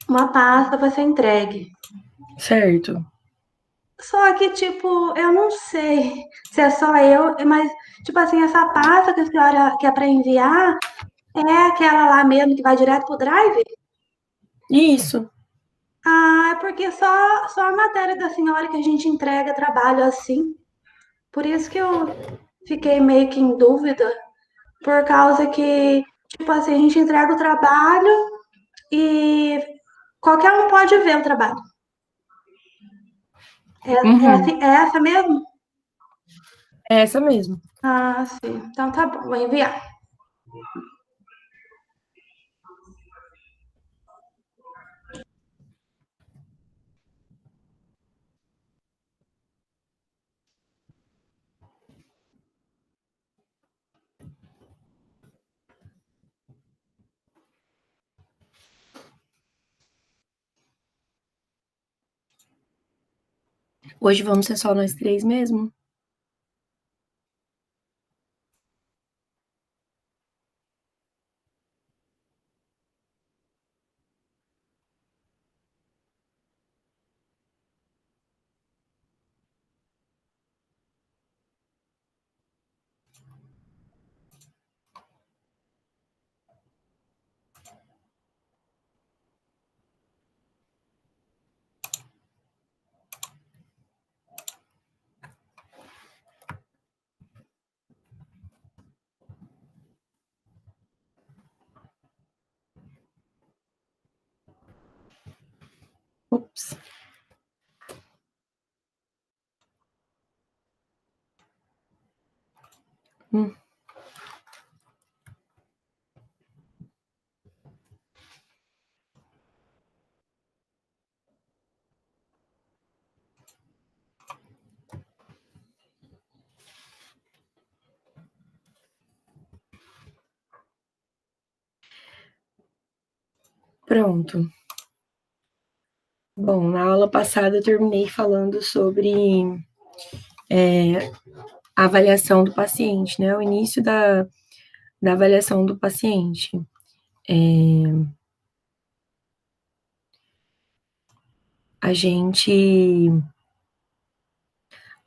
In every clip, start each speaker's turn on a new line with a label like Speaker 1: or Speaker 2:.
Speaker 1: uma pasta para ser entregue.
Speaker 2: Certo.
Speaker 1: Só que, tipo, eu não sei se é só eu, mas, tipo assim, essa pasta que a senhora quer para enviar é aquela lá mesmo que vai direto pro Drive?
Speaker 2: Isso.
Speaker 1: Ah, é porque só a matéria da senhora que a gente entrega trabalho assim. Por isso que eu fiquei meio que em dúvida, por causa que, tipo assim, a gente entrega o trabalho e qualquer um pode ver o trabalho.
Speaker 2: Uhum.
Speaker 1: É essa mesmo?
Speaker 2: É essa mesmo.
Speaker 1: Ah, sim. Então tá bom, vou enviar.
Speaker 2: Hoje vamos ser só nós três mesmo? Ops. Hum. Pronto. Bom, na aula passada eu terminei falando sobre a avaliação do paciente, né? O início da avaliação do paciente. A gente,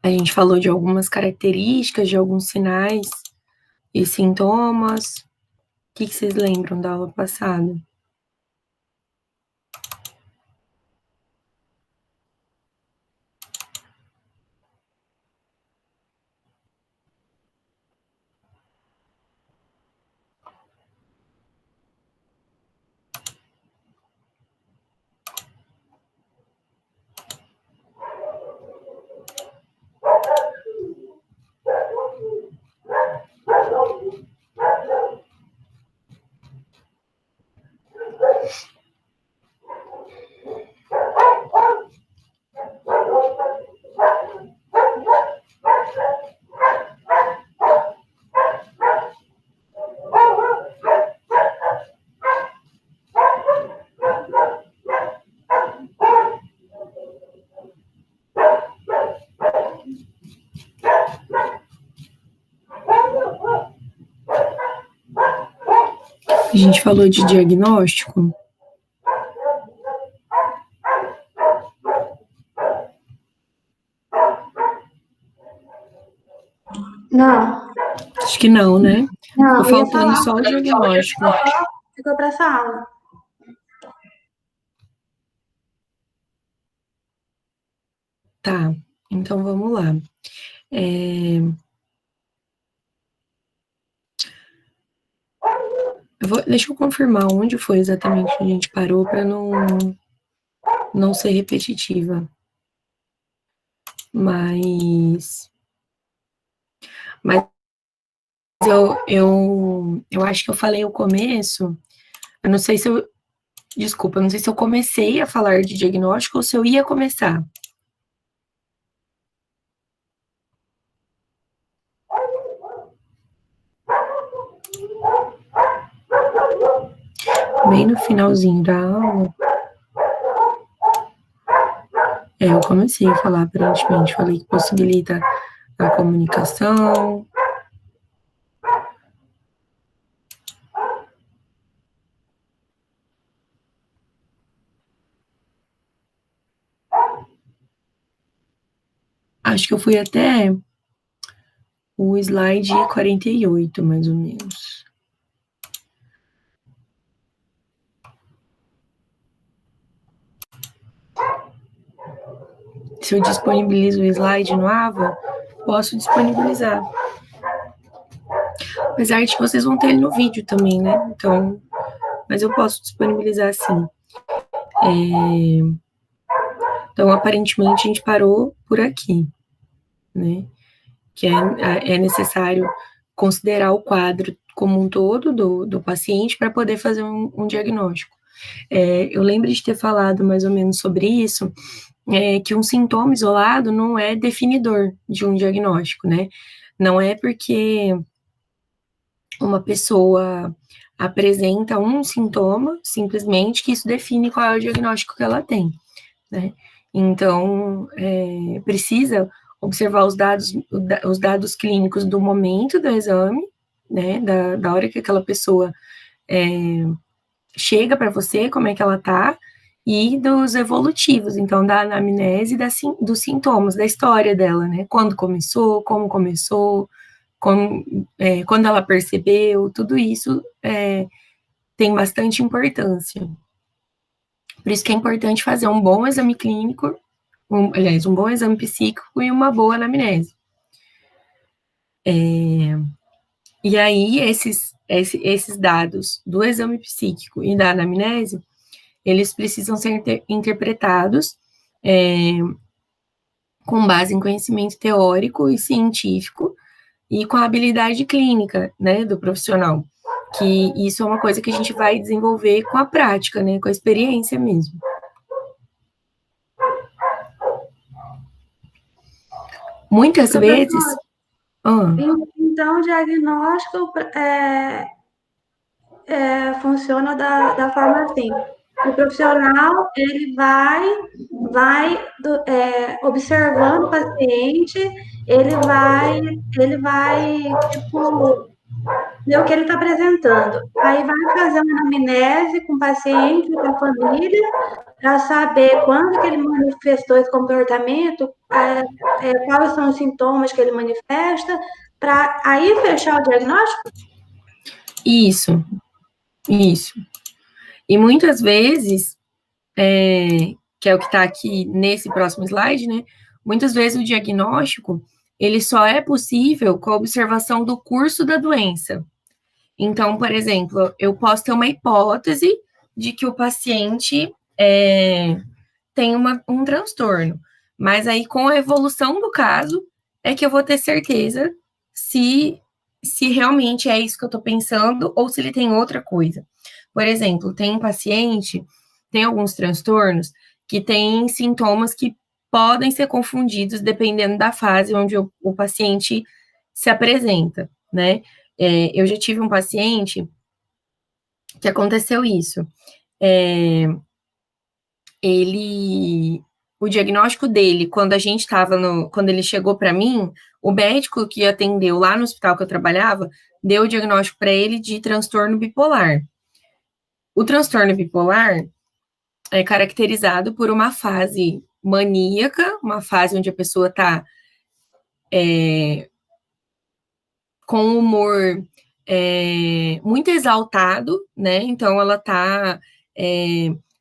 Speaker 2: a gente falou de algumas características, de alguns sinais e sintomas. O que vocês lembram da aula passada? A gente falou de diagnóstico.
Speaker 1: Não,
Speaker 2: Acho que não, né? Ficou
Speaker 1: não, eu ia
Speaker 2: faltando
Speaker 1: falar.
Speaker 2: só o diagnóstico.
Speaker 1: Ficou para essa aula.
Speaker 2: Tá, então vamos lá. Deixa eu confirmar onde foi exatamente que a gente parou para não ser repetitiva. Mas eu acho que eu falei o começo. Eu não sei se eu. Desculpa, eu não sei se eu comecei a falar de diagnóstico ou se eu ia começar. Bem no finalzinho da aula. Eu comecei a falar, aparentemente. Falei que possibilita a comunicação. Acho que eu fui até o slide 48, mais ou menos. Se eu disponibilizo o slide no Ava, posso disponibilizar. Apesar de que vocês vão ter ele no vídeo também, né? Então, mas eu posso disponibilizar sim. Então, aparentemente, a gente parou por aqui, né? Que é necessário considerar o quadro como um todo do paciente para poder fazer um diagnóstico. Eu lembro de ter falado mais ou menos sobre isso, que um sintoma isolado não é definidor de um diagnóstico, né? Não é porque uma pessoa apresenta um sintoma, simplesmente, que isso define qual é o diagnóstico que ela tem, né? Então, precisa observar os dados clínicos do momento do exame, né, da hora que aquela pessoa chega para você, como é que ela tá, e dos evolutivos, então, da anamnese dos sintomas, da história dela, né, quando começou, como começou, quando ela percebeu, tudo isso tem bastante importância. Por isso que é importante fazer um bom exame clínico, um bom exame psíquico e uma boa anamnese. E aí, esses dados do exame psíquico e da anamnese, eles precisam ser interpretados com base em conhecimento teórico e científico e com a habilidade clínica, né, do profissional. Que isso é uma coisa que a gente vai desenvolver com a prática, né, com a experiência mesmo. Muitas vezes...
Speaker 1: Então, o diagnóstico funciona da forma assim. O profissional, ele vai observando o paciente, ele vai, tipo, ver o que ele está apresentando. Aí vai fazer uma anamnese com o paciente, com a família, para saber quando que ele manifestou esse comportamento, quais são os sintomas que ele manifesta, para aí fechar o diagnóstico?
Speaker 2: Isso. E muitas vezes, que é o que está aqui nesse próximo slide, né? Muitas vezes o diagnóstico, ele só é possível com a observação do curso da doença. Então, por exemplo, eu posso ter uma hipótese de que o paciente tem um transtorno, mas aí com a evolução do caso é que eu vou ter certeza se realmente é isso que eu estou pensando ou se ele tem outra coisa. Por exemplo, tem um paciente, tem alguns transtornos que têm sintomas que podem ser confundidos dependendo da fase onde o paciente se apresenta, né? Eu já tive um paciente que aconteceu isso. O diagnóstico dele, quando ele chegou para mim, o médico que atendeu lá no hospital que eu trabalhava, deu o diagnóstico para ele de transtorno bipolar. O transtorno bipolar é caracterizado por uma fase maníaca, uma fase onde a pessoa está com um humor muito exaltado, né? Então, ela está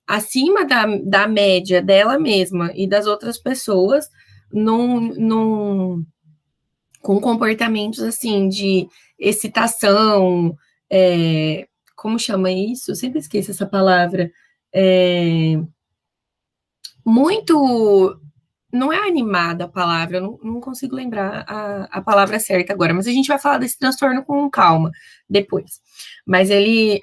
Speaker 2: acima da média dela mesma e das outras pessoas com comportamentos, assim, de excitação, como chama isso? Eu sempre esqueço essa palavra. Muito... Não é animada a palavra, eu não consigo lembrar a palavra certa agora, mas a gente vai falar desse transtorno com calma depois. Mas ele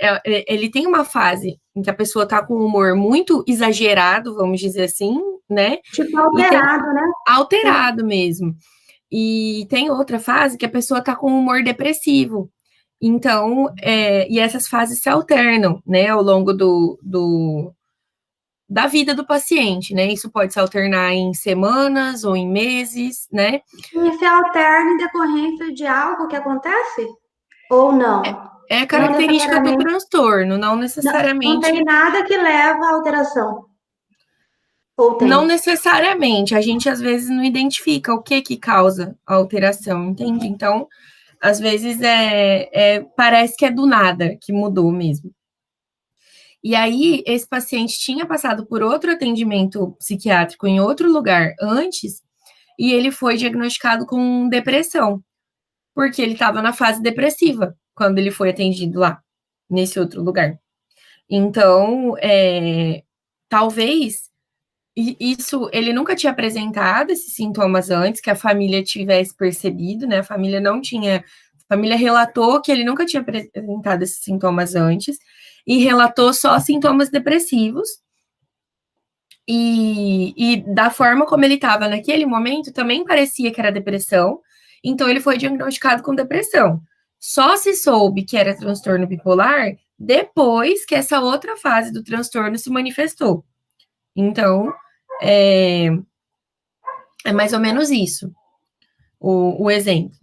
Speaker 2: tem uma fase em que a pessoa está com um humor muito exagerado, vamos dizer assim, né?
Speaker 1: Tipo, alterado, né?
Speaker 2: Alterado mesmo. E tem outra fase que a pessoa está com um humor depressivo. Então, e essas fases se alternam, né, ao longo da vida do paciente, né? Isso pode se alternar em semanas ou em meses, né?
Speaker 1: E se alterna em decorrência de algo que acontece? Ou não?
Speaker 2: É característica do transtorno, não necessariamente.
Speaker 1: Não tem nada que leva à alteração. Ou tem?
Speaker 2: Não necessariamente, a gente às vezes não identifica o que causa a alteração, entende? Então, às vezes parece que é do nada que mudou mesmo. E aí, esse paciente tinha passado por outro atendimento psiquiátrico em outro lugar antes, e ele foi diagnosticado com depressão, porque ele estava na fase depressiva quando ele foi atendido lá, nesse outro lugar. Então, talvez isso, ele nunca tinha apresentado esses sintomas antes, que a família tivesse percebido, né? A família não tinha. A família relatou que ele nunca tinha apresentado esses sintomas antes, e relatou só sintomas depressivos. E da forma como ele estava naquele momento, também parecia que era depressão, então ele foi diagnosticado com depressão. Só se soube que era transtorno bipolar depois que essa outra fase do transtorno se manifestou. Então, é, é mais ou menos isso, o exemplo.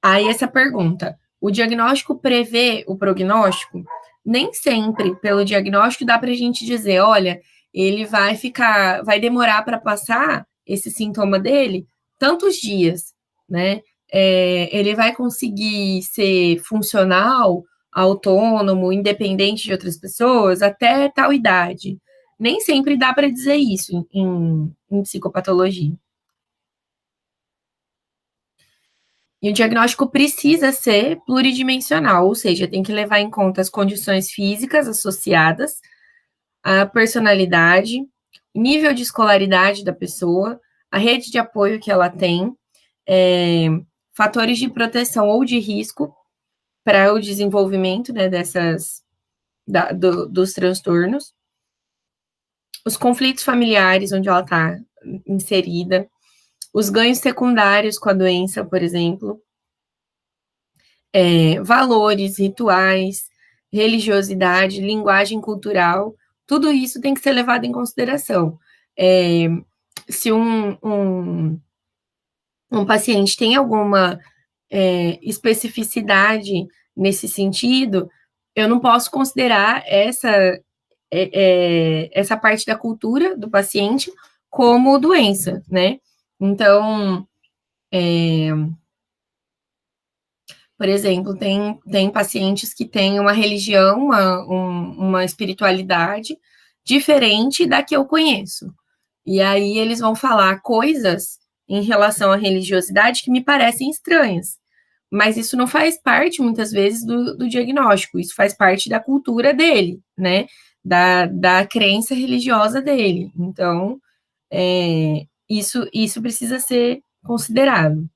Speaker 2: Aí essa pergunta, o diagnóstico prevê o prognóstico? Nem sempre, pelo diagnóstico, dá para a gente dizer, olha, ele vai demorar para passar esse sintoma dele tantos dias, né? Ele vai conseguir ser funcional, autônomo, independente de outras pessoas até tal idade. Nem sempre dá para dizer isso em psicopatologia. E o diagnóstico precisa ser pluridimensional, ou seja, tem que levar em conta as condições físicas associadas, a personalidade, nível de escolaridade da pessoa, a rede de apoio que ela tem, fatores de proteção ou de risco para o desenvolvimento, né, dos transtornos, os conflitos familiares onde ela está inserida, os ganhos secundários com a doença, por exemplo, valores, rituais, religiosidade, linguagem cultural, tudo isso tem que ser levado em consideração. Se um paciente tem alguma especificidade nesse sentido, eu não posso considerar essa parte da cultura do paciente como doença, né? Então, por exemplo, tem pacientes que têm uma religião, uma espiritualidade diferente da que eu conheço. E aí eles vão falar coisas em relação à religiosidade que me parecem estranhas. Mas isso não faz parte, muitas vezes, do diagnóstico, isso faz parte da cultura dele, né? Da crença religiosa dele. Então, isso precisa ser considerado.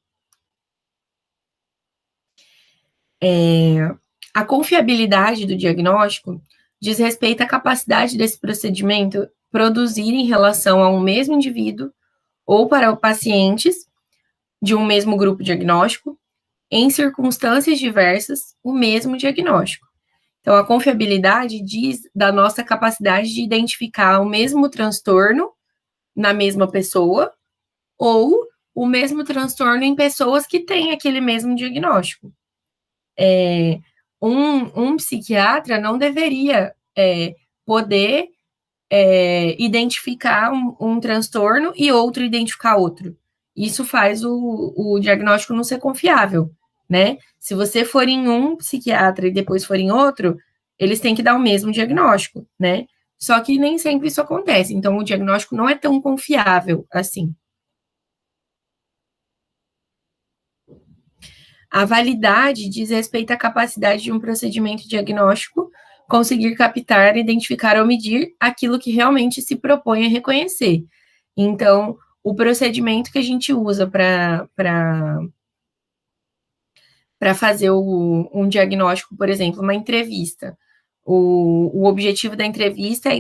Speaker 2: A confiabilidade do diagnóstico diz respeito à capacidade desse procedimento produzir em relação a um mesmo indivíduo ou para pacientes de um mesmo grupo diagnóstico, em circunstâncias diversas, o mesmo diagnóstico. Então, a confiabilidade diz da nossa capacidade de identificar o mesmo transtorno na mesma pessoa ou o mesmo transtorno em pessoas que têm aquele mesmo diagnóstico. Um psiquiatra não deveria poder identificar um transtorno e outro identificar outro. Isso faz o diagnóstico não ser confiável, né? Se você for em um psiquiatra e depois for em outro, eles têm que dar o mesmo diagnóstico, né? Só que nem sempre isso acontece, então o diagnóstico não é tão confiável assim. A validade diz respeito à capacidade de um procedimento diagnóstico conseguir captar, identificar ou medir aquilo que realmente se propõe a reconhecer. Então, o procedimento que a gente usa para fazer um diagnóstico, por exemplo, uma entrevista. O objetivo da entrevista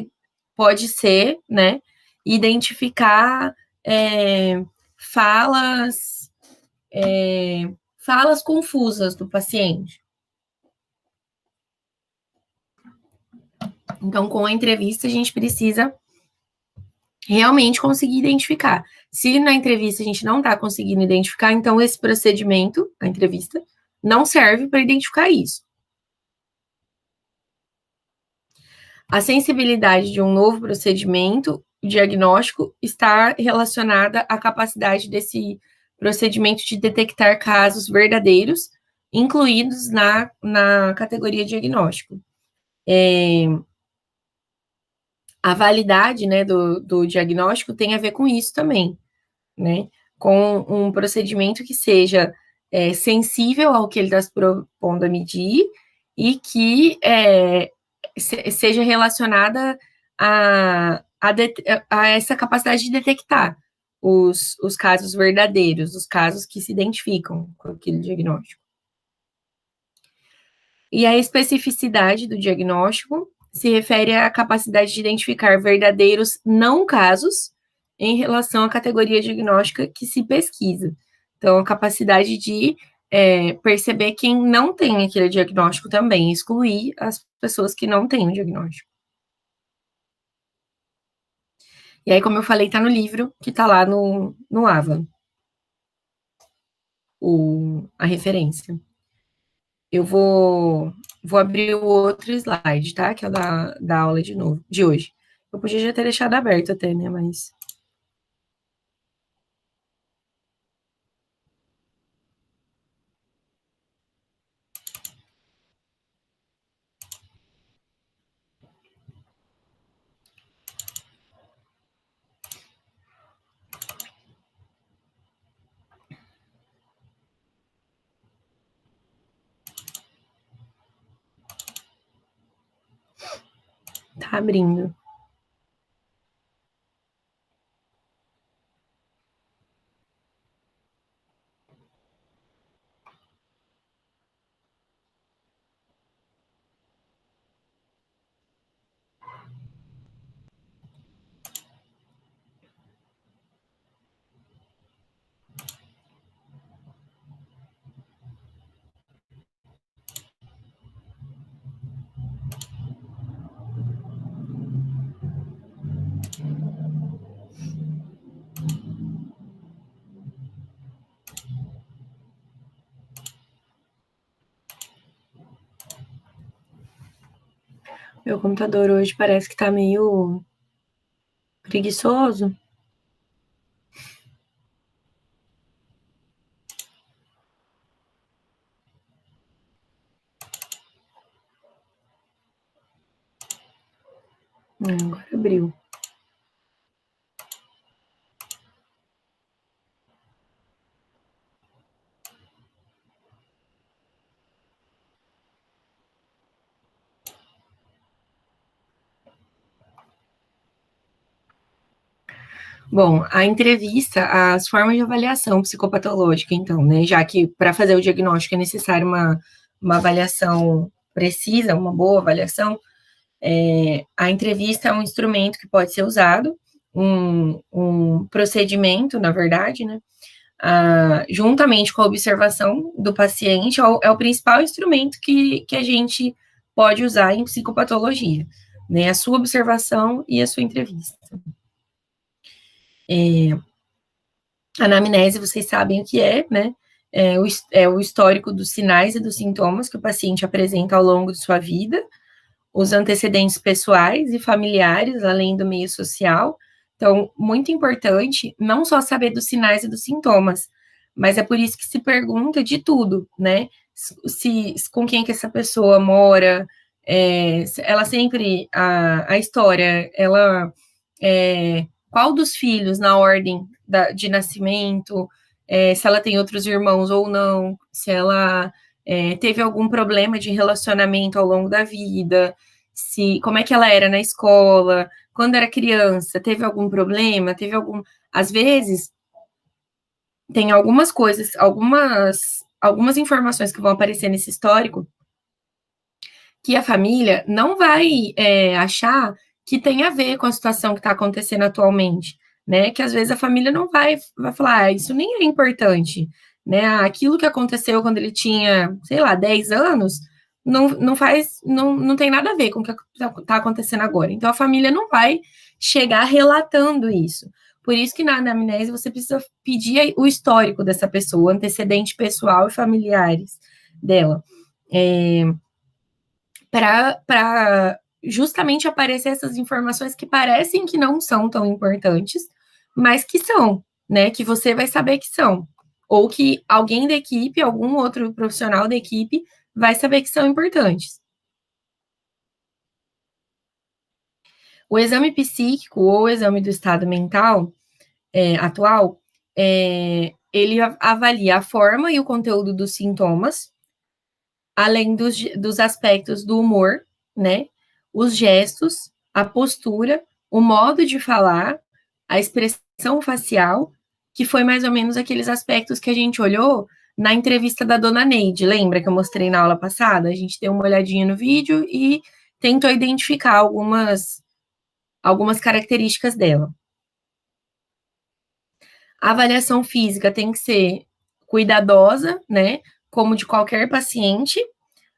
Speaker 2: pode ser, né, identificar falas confusas do paciente. Então, com a entrevista, a gente precisa realmente conseguir identificar. Se na entrevista a gente não está conseguindo identificar, então esse procedimento, a entrevista, não serve para identificar isso. A sensibilidade de um novo procedimento diagnóstico está relacionada à capacidade desse procedimento de detectar casos verdadeiros, incluídos na categoria diagnóstico. A validade, né, do diagnóstico tem a ver com isso também, né? Com um procedimento que seja sensível ao que ele está se propondo a medir e que seja relacionada a essa capacidade de detectar os casos verdadeiros, os casos que se identificam com aquele diagnóstico. E a especificidade do diagnóstico se refere à capacidade de identificar verdadeiros não casos em relação à categoria diagnóstica que se pesquisa. Então, a capacidade de perceber quem não tem aquele diagnóstico também, excluir as pessoas que não têm o diagnóstico. E aí, como eu falei, está no livro, que está lá no AVA, a referência. Eu vou abrir o outro slide, tá? Que é da aula de hoje. Eu podia já ter deixado aberto até, né? Mas... Tá abrindo. Meu computador hoje parece que tá meio preguiçoso. Agora abriu. Bom, a entrevista, as formas de avaliação psicopatológica, então, né? Já que para fazer o diagnóstico é necessário uma avaliação precisa, uma boa avaliação, a entrevista é um instrumento que pode ser usado, um procedimento, na verdade, né? Juntamente com a observação do paciente, é o principal instrumento que a gente pode usar em psicopatologia, né? A sua observação e a sua entrevista. A anamnese, vocês sabem o que é, né? É o histórico dos sinais e dos sintomas que o paciente apresenta ao longo de sua vida, os antecedentes pessoais e familiares, além do meio social. Então, muito importante não só saber dos sinais e dos sintomas, mas é por isso que se pergunta de tudo, né? Com quem que essa pessoa mora, ela sempre, a história, ela, qual dos filhos na ordem de nascimento, se ela tem outros irmãos ou não, se ela teve algum problema de relacionamento ao longo da vida, como é que ela era na escola, quando era criança, teve algum problema, às vezes, tem algumas coisas, algumas informações que vão aparecer nesse histórico que a família não vai achar que tem a ver com a situação que está acontecendo atualmente, né? Que às vezes a família não vai falar, isso nem é importante, né? Aquilo que aconteceu quando ele tinha, sei lá, 10 anos, não tem nada a ver com o que está acontecendo agora. Então a família não vai chegar relatando isso. Por isso que na anamnese você precisa pedir o histórico dessa pessoa, o antecedente pessoal e familiares dela. Para justamente aparecer essas informações que parecem que não são tão importantes, mas que são, né? Que você vai saber que são. Ou que alguém da equipe, algum outro profissional da equipe, vai saber que são importantes. O exame psíquico ou o exame do estado mental atual, ele avalia a forma e o conteúdo dos sintomas, além dos aspectos do humor, né? Os gestos, a postura, o modo de falar, a expressão facial, que foi mais ou menos aqueles aspectos que a gente olhou na entrevista da dona Neide, lembra que eu mostrei na aula passada? A gente deu uma olhadinha no vídeo e tentou identificar algumas características dela. A avaliação física tem que ser cuidadosa, né? Como de qualquer paciente.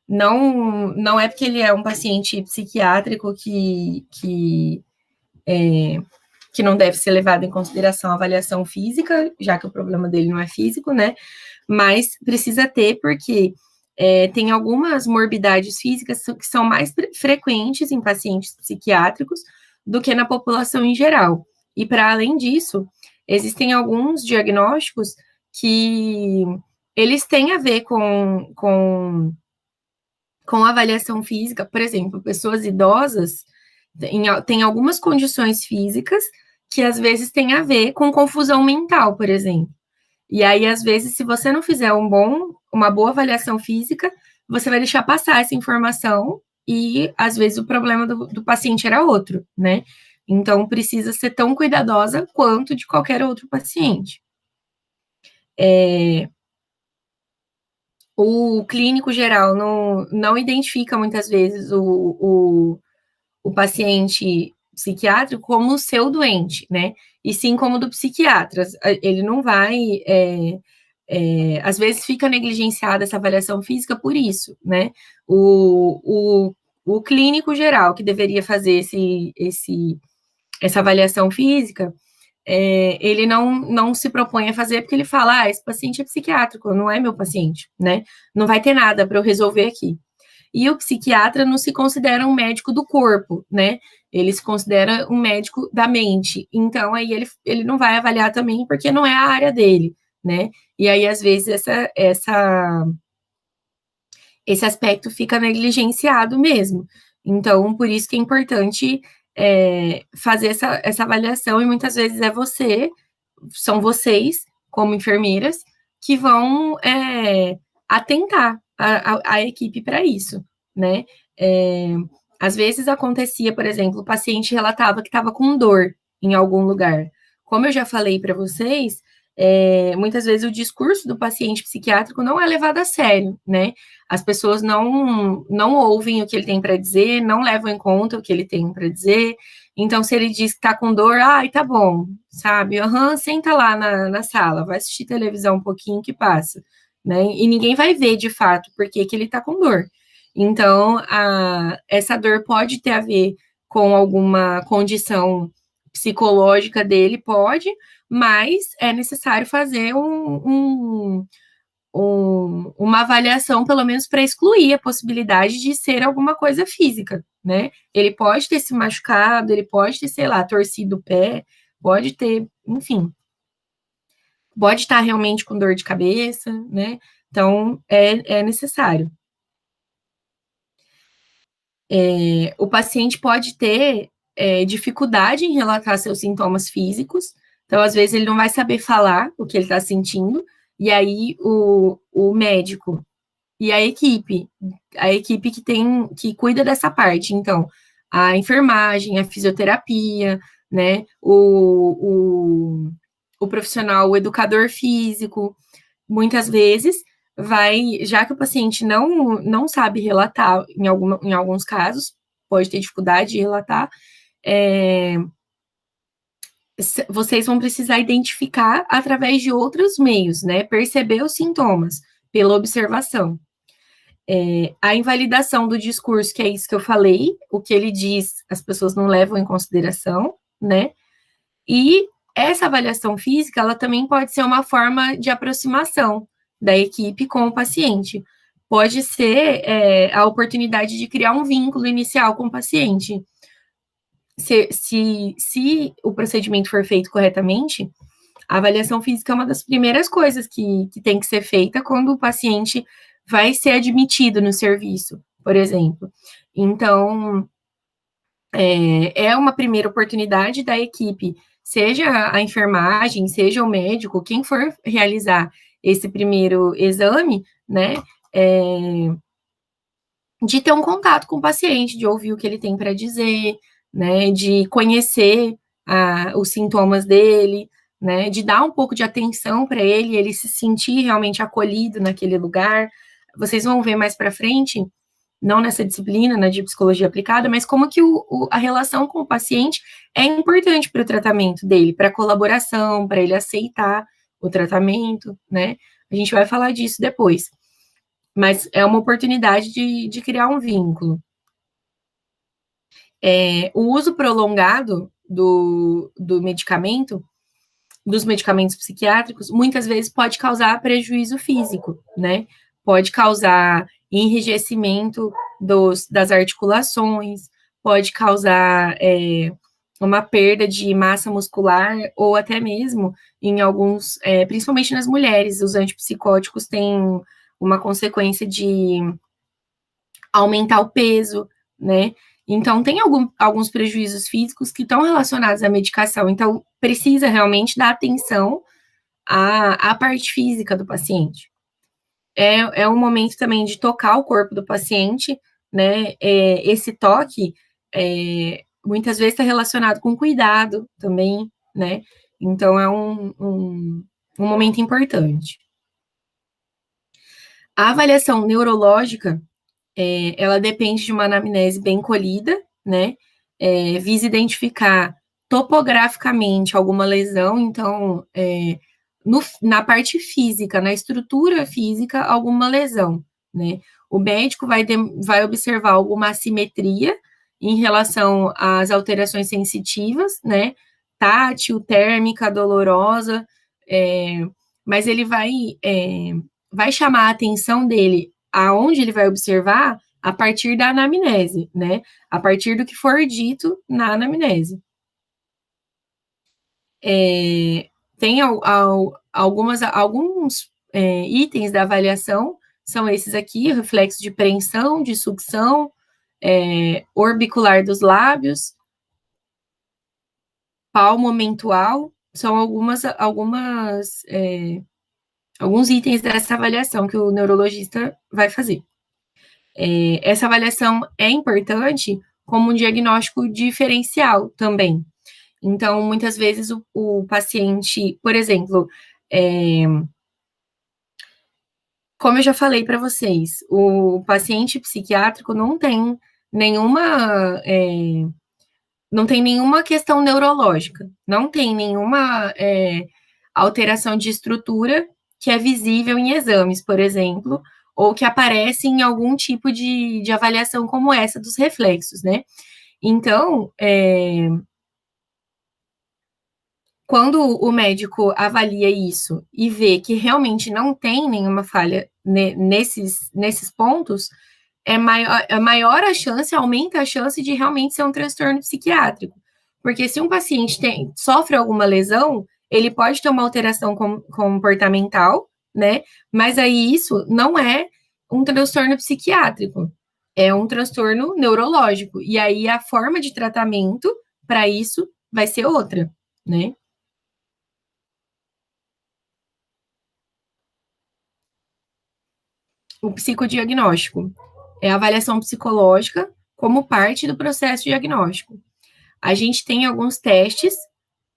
Speaker 2: Não é porque ele é um paciente psiquiátrico que não deve ser levado em consideração a avaliação física, já que o problema dele não é físico, né? Mas precisa ter, porque tem algumas morbidades físicas que são mais frequentes em pacientes psiquiátricos do que na população em geral. E, para além disso, existem alguns diagnósticos que eles têm a ver com avaliação física. Por exemplo, pessoas idosas têm algumas condições físicas que às vezes têm a ver com confusão mental, por exemplo. E aí, às vezes, se você não fizer uma boa avaliação física, você vai deixar passar essa informação e, às vezes, o problema do paciente era outro, né? Então, precisa ser tão cuidadosa quanto de qualquer outro paciente. O clínico geral não identifica, muitas vezes, o paciente psiquiátrico como o seu doente, né? E sim como do psiquiatra. Ele não vai... às vezes fica negligenciada essa avaliação física por isso, né? O clínico geral, que deveria fazer essa avaliação física, ele não se propõe a fazer porque ele fala, esse paciente é psiquiátrico, não é meu paciente, né? Não vai ter nada para eu resolver aqui. E o psiquiatra não se considera um médico do corpo, né? Ele se considera um médico da mente. Então, aí ele não vai avaliar também porque não é a área dele, né? E aí, às vezes, esse aspecto fica negligenciado mesmo. Então, por isso que é importante fazer essa avaliação, e muitas vezes são vocês, como enfermeiras, que vão atentar a equipe para isso, né? Às vezes acontecia, por exemplo, o paciente relatava que estava com dor em algum lugar. Como eu já falei para vocês, muitas vezes o discurso do paciente psiquiátrico não é levado a sério, né? As pessoas não ouvem o que ele tem para dizer, não levam em conta o que ele tem para dizer. Então, se ele diz que está com dor, tá bom, sabe? Senta lá na sala, vai assistir televisão um pouquinho que passa, né? E ninguém vai ver, de fato, por que ele está com dor. Então, essa dor pode ter a ver com alguma condição psicológica dele, pode, mas é necessário fazer uma avaliação, pelo menos para excluir a possibilidade de ser alguma coisa física, né? Ele pode ter se machucado, ele pode ter, sei lá, torcido o pé, pode ter, enfim, pode estar realmente com dor de cabeça, né? Então, é necessário. O paciente pode ter dificuldade em relatar seus sintomas físicos, então, às vezes, ele não vai saber falar o que ele está sentindo, e aí o médico e a equipe que cuida dessa parte, então, a enfermagem, a fisioterapia, né, o profissional, o educador físico, muitas vezes já que o paciente não sabe relatar, em alguns casos, pode ter dificuldade de relatar, vocês vão precisar identificar através de outros meios, né? Perceber os sintomas pela observação. A invalidação do discurso, que é isso que eu falei, o que ele diz, as pessoas não levam em consideração, né? E essa avaliação física, ela também pode ser uma forma de aproximação da equipe com o paciente, pode ser a oportunidade de criar um vínculo inicial com o paciente. Se o procedimento for feito corretamente, a avaliação física é uma das primeiras coisas que tem que ser feita quando o paciente vai ser admitido no serviço, por exemplo. Então, é uma primeira oportunidade da equipe, seja a enfermagem, seja o médico, quem for realizar esse primeiro exame, né, de ter um contato com o paciente, de ouvir o que ele tem para dizer, né, de conhecer os sintomas dele, né, de dar um pouco de atenção para ele se sentir realmente acolhido naquele lugar. Vocês vão ver mais para frente, não nessa disciplina, né, de psicologia aplicada, mas como que a relação com o paciente é importante para o tratamento dele, para a colaboração, para ele aceitar o tratamento, né? A gente vai falar disso depois. Mas é uma oportunidade de criar um vínculo. O uso prolongado do medicamento, dos medicamentos psiquiátricos, muitas vezes pode causar prejuízo físico, né? Pode causar enrijecimento das articulações, pode causar uma perda de massa muscular, ou até mesmo em alguns, principalmente nas mulheres, os antipsicóticos têm uma consequência de aumentar o peso, né? Então, tem alguns prejuízos físicos que estão relacionados à medicação. Então, precisa realmente dar atenção à parte física do paciente. É um momento também de tocar o corpo do paciente, né? Esse toque, muitas vezes está relacionado com cuidado também, né? Então, é um momento importante. A avaliação neurológica, ela depende de uma anamnese bem colhida, né? Visa identificar topograficamente alguma lesão, então, na parte física, na estrutura física, alguma lesão, né? O médico vai observar alguma assimetria em relação às alterações sensitivas, né? Tátil, térmica, dolorosa, mas ele vai chamar a atenção dele aonde ele vai observar a partir da anamnese, né? A partir do que for dito na anamnese. Tem alguns itens da avaliação, são esses aqui: reflexo de preensão, de sucção, orbicular dos lábios, palmo-mentual, são alguns itens dessa avaliação que o neurologista vai fazer. Essa avaliação é importante como um diagnóstico diferencial também. Então, muitas vezes o paciente, por exemplo, como eu já falei para vocês, o paciente psiquiátrico não tem nenhuma questão neurológica, não tem nenhuma alteração de estrutura que é visível em exames, por exemplo, ou que aparece em algum tipo de avaliação como essa dos reflexos, né? Então, quando o médico avalia isso e vê que realmente não tem nenhuma falha nesses pontos, maior a chance, aumenta a chance de realmente ser um transtorno psiquiátrico. Porque se um paciente sofre alguma lesão, ele pode ter uma alteração comportamental, né? Mas aí isso não é um transtorno psiquiátrico, é um transtorno neurológico. E aí a forma de tratamento para isso vai ser outra, né? O psicodiagnóstico é a avaliação psicológica como parte do processo diagnóstico. A gente tem alguns testes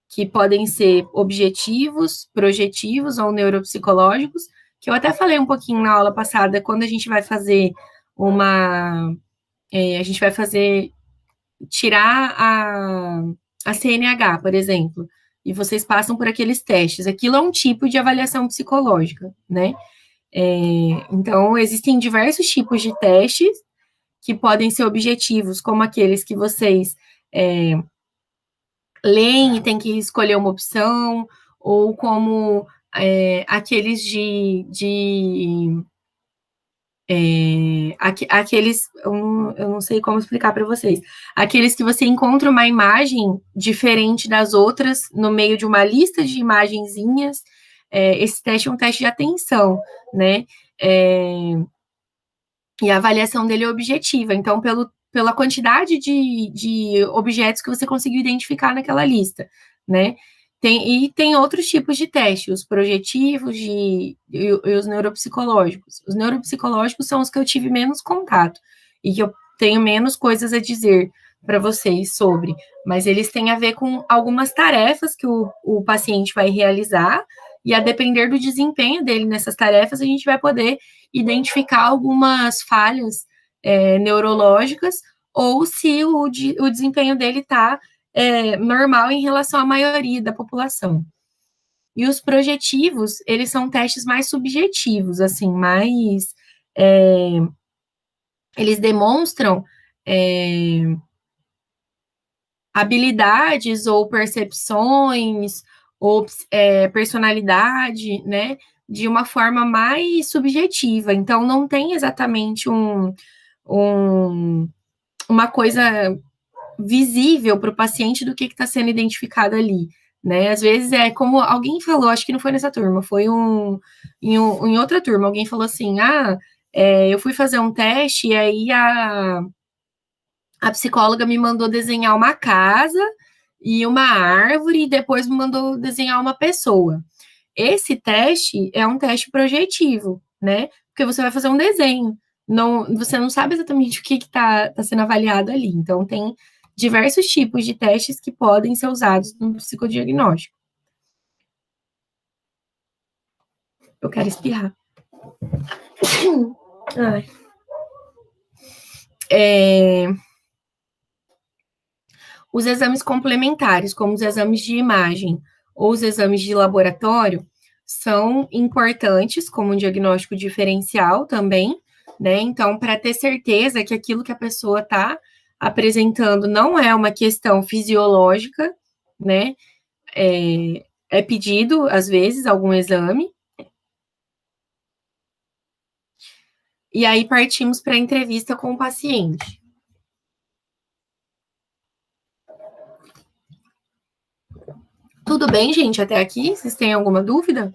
Speaker 2: que podem ser objetivos, projetivos ou neuropsicológicos, que eu até falei um pouquinho na aula passada, quando a gente vai fazer tirar a CNH, por exemplo, e vocês passam por aqueles testes. Aquilo é um tipo de avaliação psicológica, né? Então, existem diversos tipos de testes que podem ser objetivos, como aqueles que vocês leem e tem que escolher uma opção, ou como aqueles Aqueles, eu não sei como explicar para vocês, aqueles que você encontra uma imagem diferente das outras no meio de uma lista de imagenzinhas, esse teste é um teste de atenção, né? E a avaliação dele é objetiva, então, pela quantidade de objetos que você conseguiu identificar naquela lista, né? Tem outros tipos de teste, os projetivos e os neuropsicológicos. Os neuropsicológicos são os que eu tive menos contato e que eu tenho menos coisas a dizer para vocês sobre, mas eles têm a ver com algumas tarefas que o paciente vai realizar, e a depender do desempenho dele nessas tarefas, a gente vai poder identificar algumas falhas neurológicas, ou se o desempenho dele está normal em relação à maioria da população. E os projetivos, eles são testes mais subjetivos, assim, mais... eles demonstram habilidades ou percepções ou personalidade, né, de uma forma mais subjetiva. Então, não tem exatamente uma coisa visível para o paciente do que está sendo identificado ali, né? Às vezes é como alguém falou, acho que não foi nessa turma, foi em outra turma, alguém falou assim, eu fui fazer um teste e aí a psicóloga me mandou desenhar uma casa e uma árvore e depois me mandou desenhar uma pessoa. Esse teste é um teste projetivo, né? Porque você vai fazer um desenho. Você não sabe exatamente o que está sendo avaliado ali. Então, tem diversos tipos de testes que podem ser usados no psicodiagnóstico. Eu quero espirrar. Ai. Os exames complementares, como os exames de imagem ou os exames de laboratório, são importantes como um diagnóstico diferencial também, né? Então, para ter certeza que aquilo que a pessoa está apresentando não é uma questão fisiológica, né? É pedido, às vezes, algum exame. E aí partimos para a entrevista com o paciente. Tudo bem, gente, até aqui? Vocês têm alguma dúvida?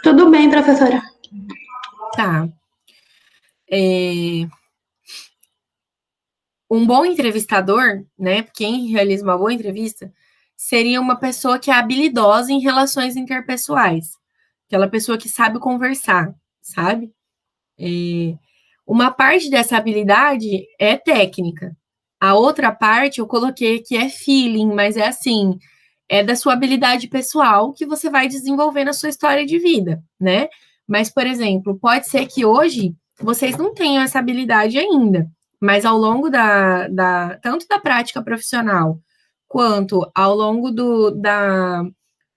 Speaker 1: Tudo bem, professora.
Speaker 2: Tá. Um bom entrevistador, né? Quem realiza uma boa entrevista, seria uma pessoa que é habilidosa em relações interpessoais. Aquela pessoa que sabe conversar, sabe? Uma parte dessa habilidade é técnica. A outra parte eu coloquei que é feeling, mas é assim, é da sua habilidade pessoal que você vai desenvolver na sua história de vida, né? Mas, por exemplo, pode ser que hoje vocês não tenham essa habilidade ainda, mas ao longo tanto da prática profissional quanto ao longo da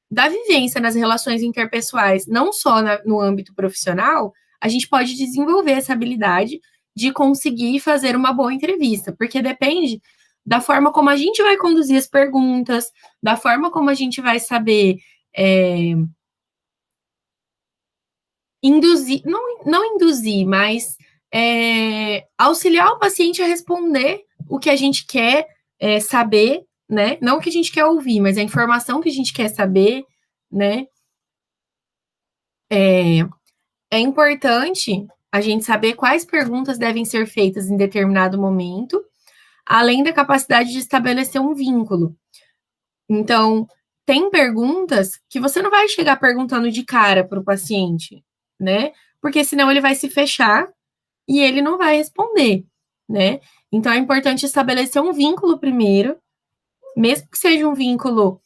Speaker 2: vivência nas relações interpessoais, não só no âmbito profissional, a gente pode desenvolver essa habilidade de conseguir fazer uma boa entrevista, porque depende da forma como a gente vai conduzir as perguntas, da forma como a gente vai saber induzir, não induzir, mas auxiliar o paciente a responder o que a gente quer saber, né? Não o que a gente quer ouvir, mas a informação que a gente quer saber, né? É importante a gente saber quais perguntas devem ser feitas em determinado momento, além da capacidade de estabelecer um vínculo. Então, tem perguntas que você não vai chegar perguntando de cara para o paciente, né? Porque senão ele vai se fechar e ele não vai responder, né? Então, é importante estabelecer um vínculo primeiro, mesmo que seja um vínculo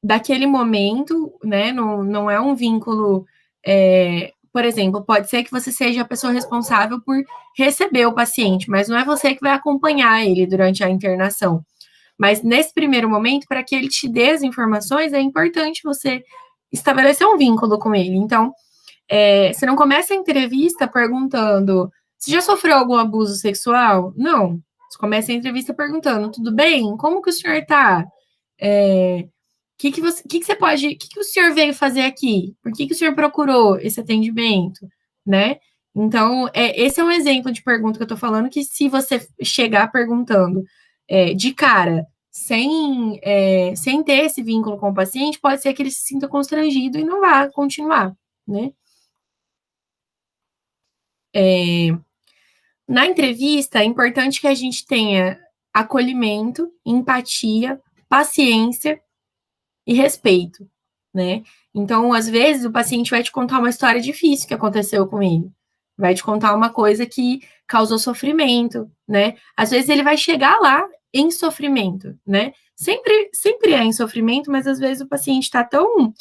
Speaker 2: daquele momento, né? Não é um vínculo, por exemplo, pode ser que você seja a pessoa responsável por receber o paciente, mas não é você que vai acompanhar ele durante a internação. Mas nesse primeiro momento, para que ele te dê as informações, é importante você estabelecer um vínculo com ele. Então, você não começa a entrevista perguntando: você já sofreu algum abuso sexual? Não. Você começa a entrevista perguntando: tudo bem? Como que o senhor está? que o senhor veio fazer aqui? Por que o senhor procurou esse atendimento, né? Então, esse é um exemplo de pergunta que eu estou falando, que se você chegar perguntando de cara, sem ter esse vínculo com o paciente, pode ser que ele se sinta constrangido e não vá continuar, né? Na entrevista, é importante que a gente tenha acolhimento, empatia, paciência e respeito, né? Então, às vezes, o paciente vai te contar uma história difícil que aconteceu com ele. Vai te contar uma coisa que causou sofrimento, né? Às vezes ele vai chegar lá em sofrimento, né? Sempre é em sofrimento, mas às vezes o paciente está tão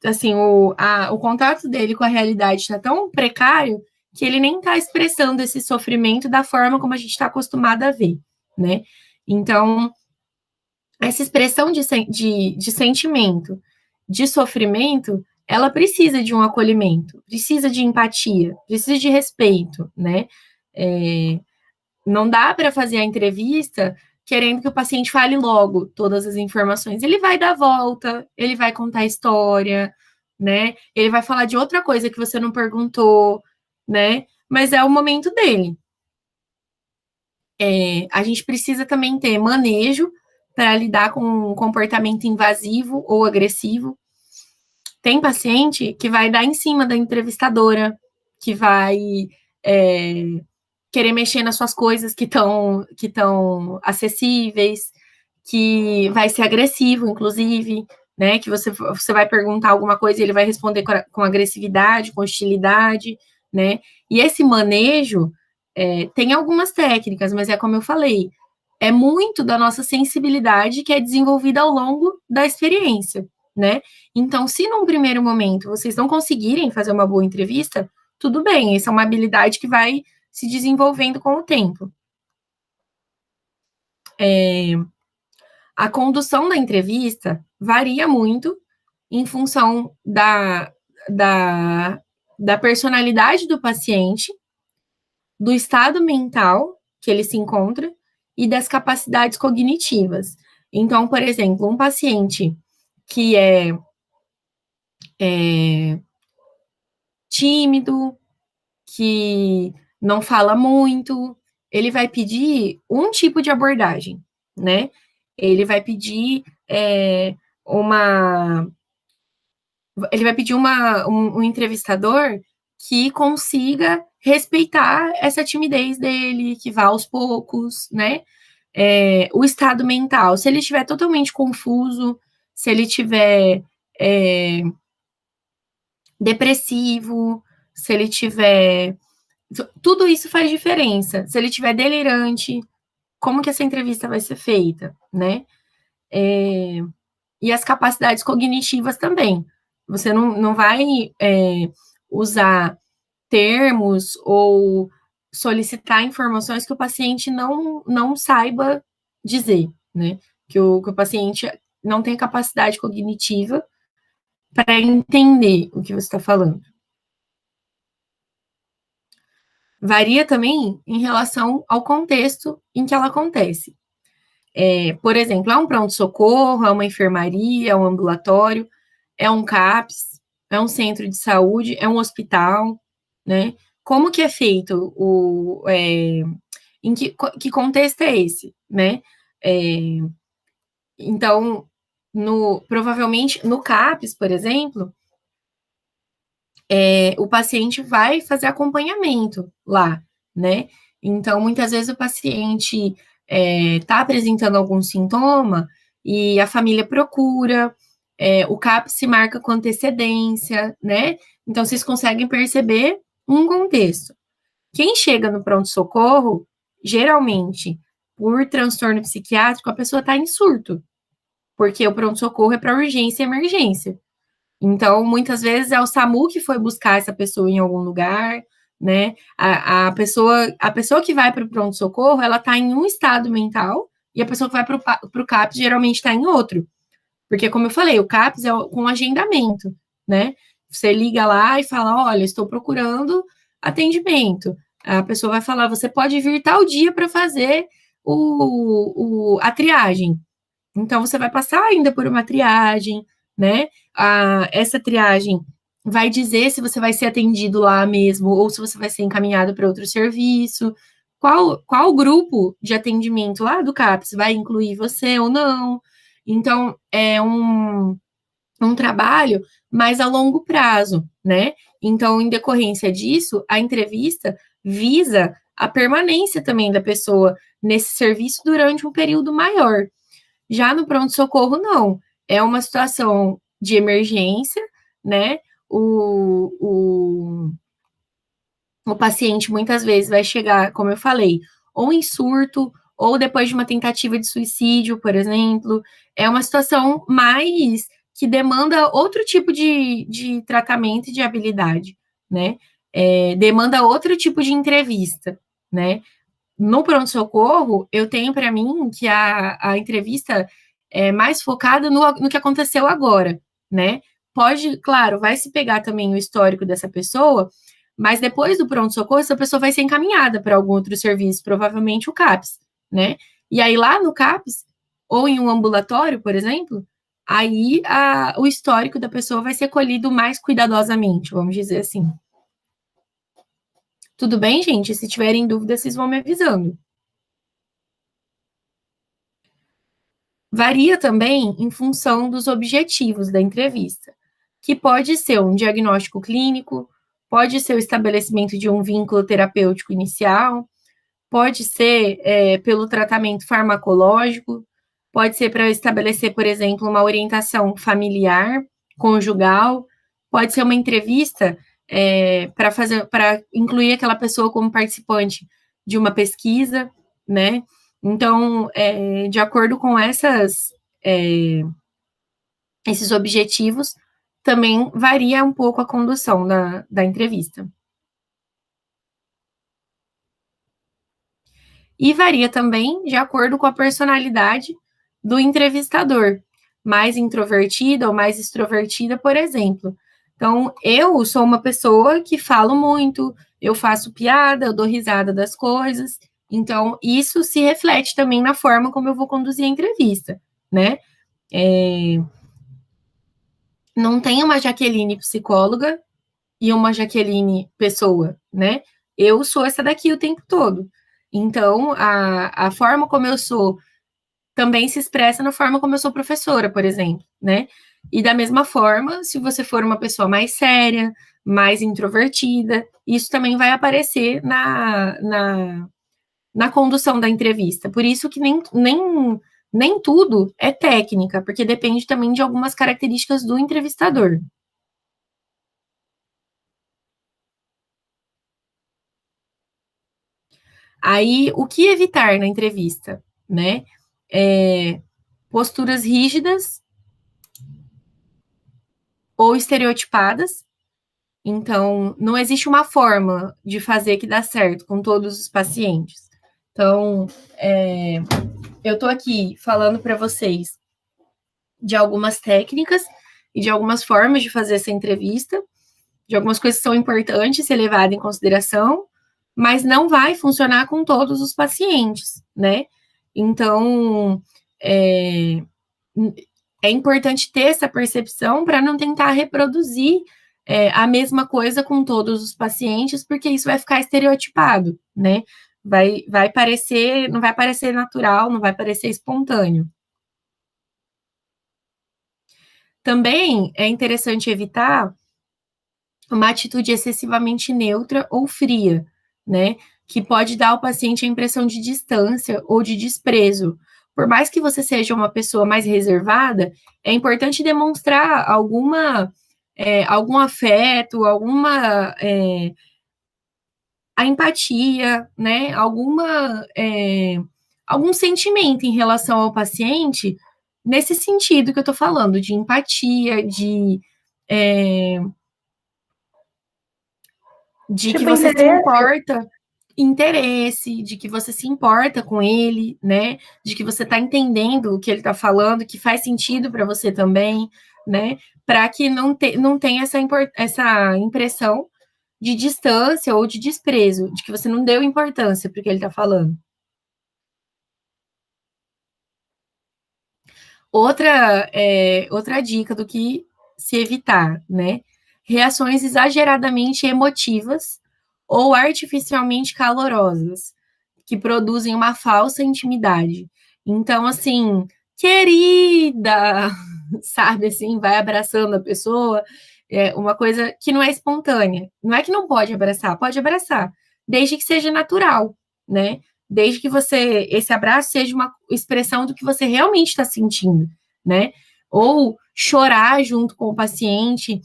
Speaker 2: assim, o contato dele com a realidade está tão precário que ele nem está expressando esse sofrimento da forma como a gente está acostumado a ver, né? Então, essa expressão de sentimento, de sofrimento, ela precisa de um acolhimento, precisa de empatia, precisa de respeito, né? Não dá para fazer a entrevista querendo que o paciente fale logo todas as informações. Ele vai dar volta, ele vai contar a história, né? Ele vai falar de outra coisa que você não perguntou, né? Mas é o momento dele. A gente precisa também ter manejo para lidar com um comportamento invasivo ou agressivo. Tem paciente que vai dar em cima da entrevistadora, que vai querer mexer nas suas coisas que estão acessíveis, que vai ser agressivo, inclusive, né? Que você vai perguntar alguma coisa e ele vai responder com agressividade, com hostilidade, né? E esse manejo tem algumas técnicas, mas é como eu falei, é muito da nossa sensibilidade que é desenvolvida ao longo da experiência, né? Então, se num primeiro momento vocês não conseguirem fazer uma boa entrevista, tudo bem, essa é uma habilidade que vai se desenvolvendo com o tempo. A condução da entrevista varia muito em função da personalidade do paciente, do estado mental que ele se encontra e das capacidades cognitivas. Então, por exemplo, um paciente que é tímido, que não fala muito, ele vai pedir um tipo de abordagem, né? Ele vai pedir um entrevistador que consiga respeitar essa timidez dele, que vá aos poucos, né? O estado mental, se ele estiver totalmente confuso, se ele estiver depressivo, se ele tiver... Tudo isso faz diferença. Se ele estiver delirante, como que essa entrevista vai ser feita, né? E as capacidades cognitivas também. Você não vai usar termos ou solicitar informações que o paciente não saiba dizer, né? Que o paciente não tem capacidade cognitiva para entender o que você está falando. Varia também em relação ao contexto em que ela acontece. Por exemplo, é um pronto-socorro, é uma enfermaria, é um ambulatório, é um CAPS, é um centro de saúde, é um hospital, né? Como que é feito em que contexto é esse, né? Então, provavelmente no CAPS, por exemplo, o paciente vai fazer acompanhamento lá, né? Então, muitas vezes o paciente está apresentando algum sintoma e a família procura, o CAPS se marca com antecedência, né? Então, vocês conseguem perceber um contexto. Quem chega no pronto-socorro, geralmente, por transtorno psiquiátrico, a pessoa está em surto, porque o pronto-socorro é para urgência e emergência. Então, muitas vezes é o SAMU que foi buscar essa pessoa em algum lugar, né? A pessoa que vai para o pronto-socorro, ela está em um estado mental, e a pessoa que vai para o CAPS geralmente está em outro. Porque, como eu falei, o CAPS é com agendamento, né? Você liga lá e fala, olha, estou procurando atendimento. A pessoa vai falar, você pode vir tal dia para fazer a triagem. Então, você vai passar ainda por uma triagem, né? Essa triagem vai dizer se você vai ser atendido lá mesmo ou se você vai ser encaminhado para outro serviço. Qual grupo de atendimento lá do CAPS vai incluir você ou não? Então, é um trabalho mais a longo prazo, né? Então, em decorrência disso, a entrevista visa a permanência também da pessoa nesse serviço durante um período maior. Já no pronto-socorro, não. É uma situação de emergência, né? O paciente muitas vezes vai chegar, como eu falei, ou em surto, ou depois de uma tentativa de suicídio, por exemplo. É uma situação mais que demanda outro tipo de tratamento e de habilidade, né? Demanda outro tipo de entrevista, né? No pronto-socorro, eu tenho para mim que a entrevista é mais focada no que aconteceu agora, né? Pode, claro, vai se pegar também o histórico dessa pessoa, mas depois do pronto-socorro, essa pessoa vai ser encaminhada para algum outro serviço, provavelmente o CAPS, né? E aí lá no CAPS, ou em um ambulatório, por exemplo, aí o histórico da pessoa vai ser colhido mais cuidadosamente, vamos dizer assim. Tudo bem, gente? Se tiverem dúvida, vocês vão me avisando. Varia também em função dos objetivos da entrevista, que pode ser um diagnóstico clínico, pode ser o estabelecimento de um vínculo terapêutico inicial, pode ser pelo tratamento farmacológico, pode ser para estabelecer, por exemplo, uma orientação familiar, conjugal, pode ser uma entrevista para incluir aquela pessoa como participante de uma pesquisa, né? Então, de acordo com esses objetivos, também varia um pouco a condução da entrevista. E varia também de acordo com a personalidade do entrevistador, mais introvertida ou mais extrovertida, por exemplo. Então, eu sou uma pessoa que falo muito, eu faço piada, eu dou risada das coisas, então isso se reflete também na forma como eu vou conduzir a entrevista, né? Não tem uma Jaqueline psicóloga e uma Jaqueline pessoa, né? Eu sou essa daqui o tempo todo. Então, a forma como eu sou também se expressa na forma como eu sou professora, por exemplo, né? E da mesma forma, se você for uma pessoa mais séria, mais introvertida, isso também vai aparecer na condução da entrevista. Por isso que nem tudo é técnica, porque depende também de algumas características do entrevistador. Aí, o que evitar na entrevista, né? Posturas rígidas ou estereotipadas. Então, não existe uma forma de fazer que dá certo com todos os pacientes. Então, eu estou aqui falando para vocês de algumas técnicas e de algumas formas de fazer essa entrevista, de algumas coisas que são importantes ser levadas em consideração, mas não vai funcionar com todos os pacientes, né? Então, é importante ter essa percepção para não tentar reproduzir a mesma coisa com todos os pacientes, porque isso vai ficar estereotipado, né? Vai parecer, não vai parecer natural, não vai parecer espontâneo. Também é interessante evitar uma atitude excessivamente neutra ou fria, né? Que pode dar ao paciente a impressão de distância ou de desprezo. Por mais que você seja uma pessoa mais reservada, é importante demonstrar algum afeto, a empatia, né? Algum sentimento em relação ao paciente, nesse sentido que eu tô falando, de empatia, de que
Speaker 1: Tipo,
Speaker 2: você se
Speaker 1: interesse?
Speaker 2: importa, interesse, de que você se importa com ele, né? De que você está entendendo o que ele está falando, que faz sentido para você também, né? Para que não tenha essa impressão de distância ou de desprezo, de que você não deu importância para o que ele está falando. Outra dica do que se evitar, né? Reações exageradamente emotivas ou artificialmente calorosas, que produzem uma falsa intimidade. Então, assim, querida, sabe, assim, vai abraçando a pessoa, é uma coisa que não é espontânea. Não é que não pode abraçar, desde que seja natural, né? Desde que esse abraço seja uma expressão do que você realmente está sentindo, né? Ou chorar junto com o paciente.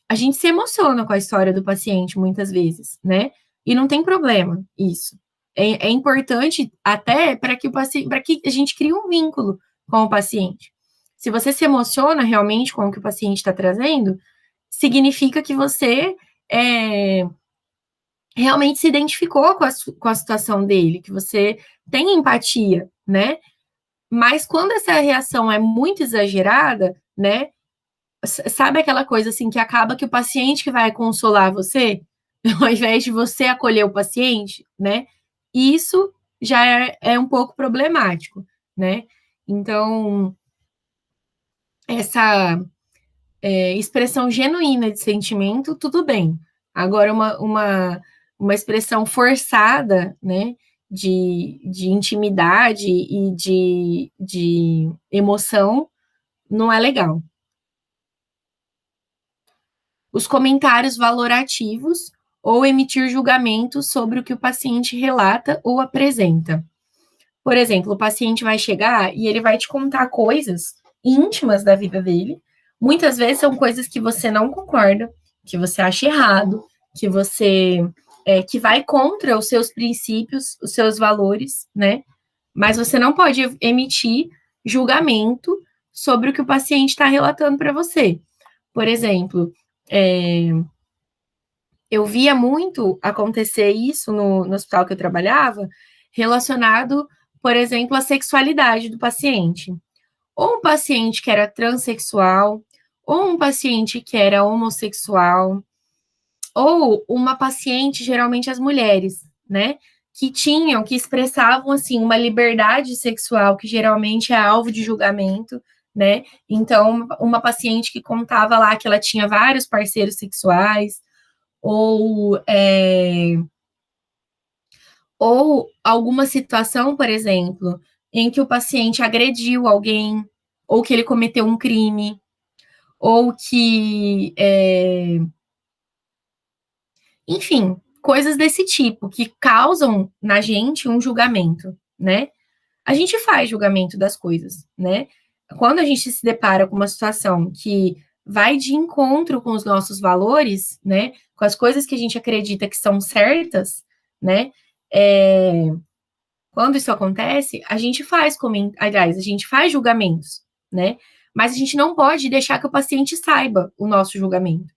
Speaker 2: A gente se emociona com a história do paciente muitas vezes, né? E não tem problema isso. É importante até para que o paciente, para que a gente crie um vínculo com o paciente. Se você se emociona realmente com o que o paciente está trazendo, significa que você é, realmente se identificou com a situação dele, que você tem empatia, né? Mas quando essa reação é muito exagerada, né? Sabe aquela coisa assim que acaba que o paciente que vai consolar você, ao invés de você acolher o paciente, né? Isso já é um pouco problemático, né? Então, essa expressão genuína de sentimento, tudo bem. Agora, uma expressão forçada, né, de intimidade e de emoção, não é legal. Os comentários valorativos ou emitir julgamentos sobre o que o paciente relata ou apresenta. Por exemplo, o paciente vai chegar e ele vai te contar coisas íntimas da vida dele. Muitas vezes são coisas que você não concorda, que você acha errado, que você que vai contra os seus princípios, os seus valores, né? Mas você não pode emitir julgamento sobre o que o paciente está relatando para você. Por exemplo, é, eu via muito acontecer isso no hospital que eu trabalhava, relacionado, por exemplo, à sexualidade do paciente. Ou um paciente que era transexual, ou um paciente que era homossexual, ou uma paciente, geralmente as mulheres, né? Que expressavam, assim, uma liberdade sexual, que geralmente é alvo de julgamento, né? Então, uma paciente que contava lá que ela tinha vários parceiros sexuais, ou, ou alguma situação, por exemplo, em que o paciente agrediu alguém, ou que ele cometeu um crime, ou que, enfim, coisas desse tipo, que causam na gente um julgamento, né? A gente faz julgamento das coisas, né? Quando a gente se depara com uma situação que vai de encontro com os nossos valores, né? Com as coisas que a gente acredita que são certas, né? É, quando isso acontece, a gente aliás, a gente faz julgamentos, né? Mas a gente não pode deixar que o paciente saiba o nosso julgamento.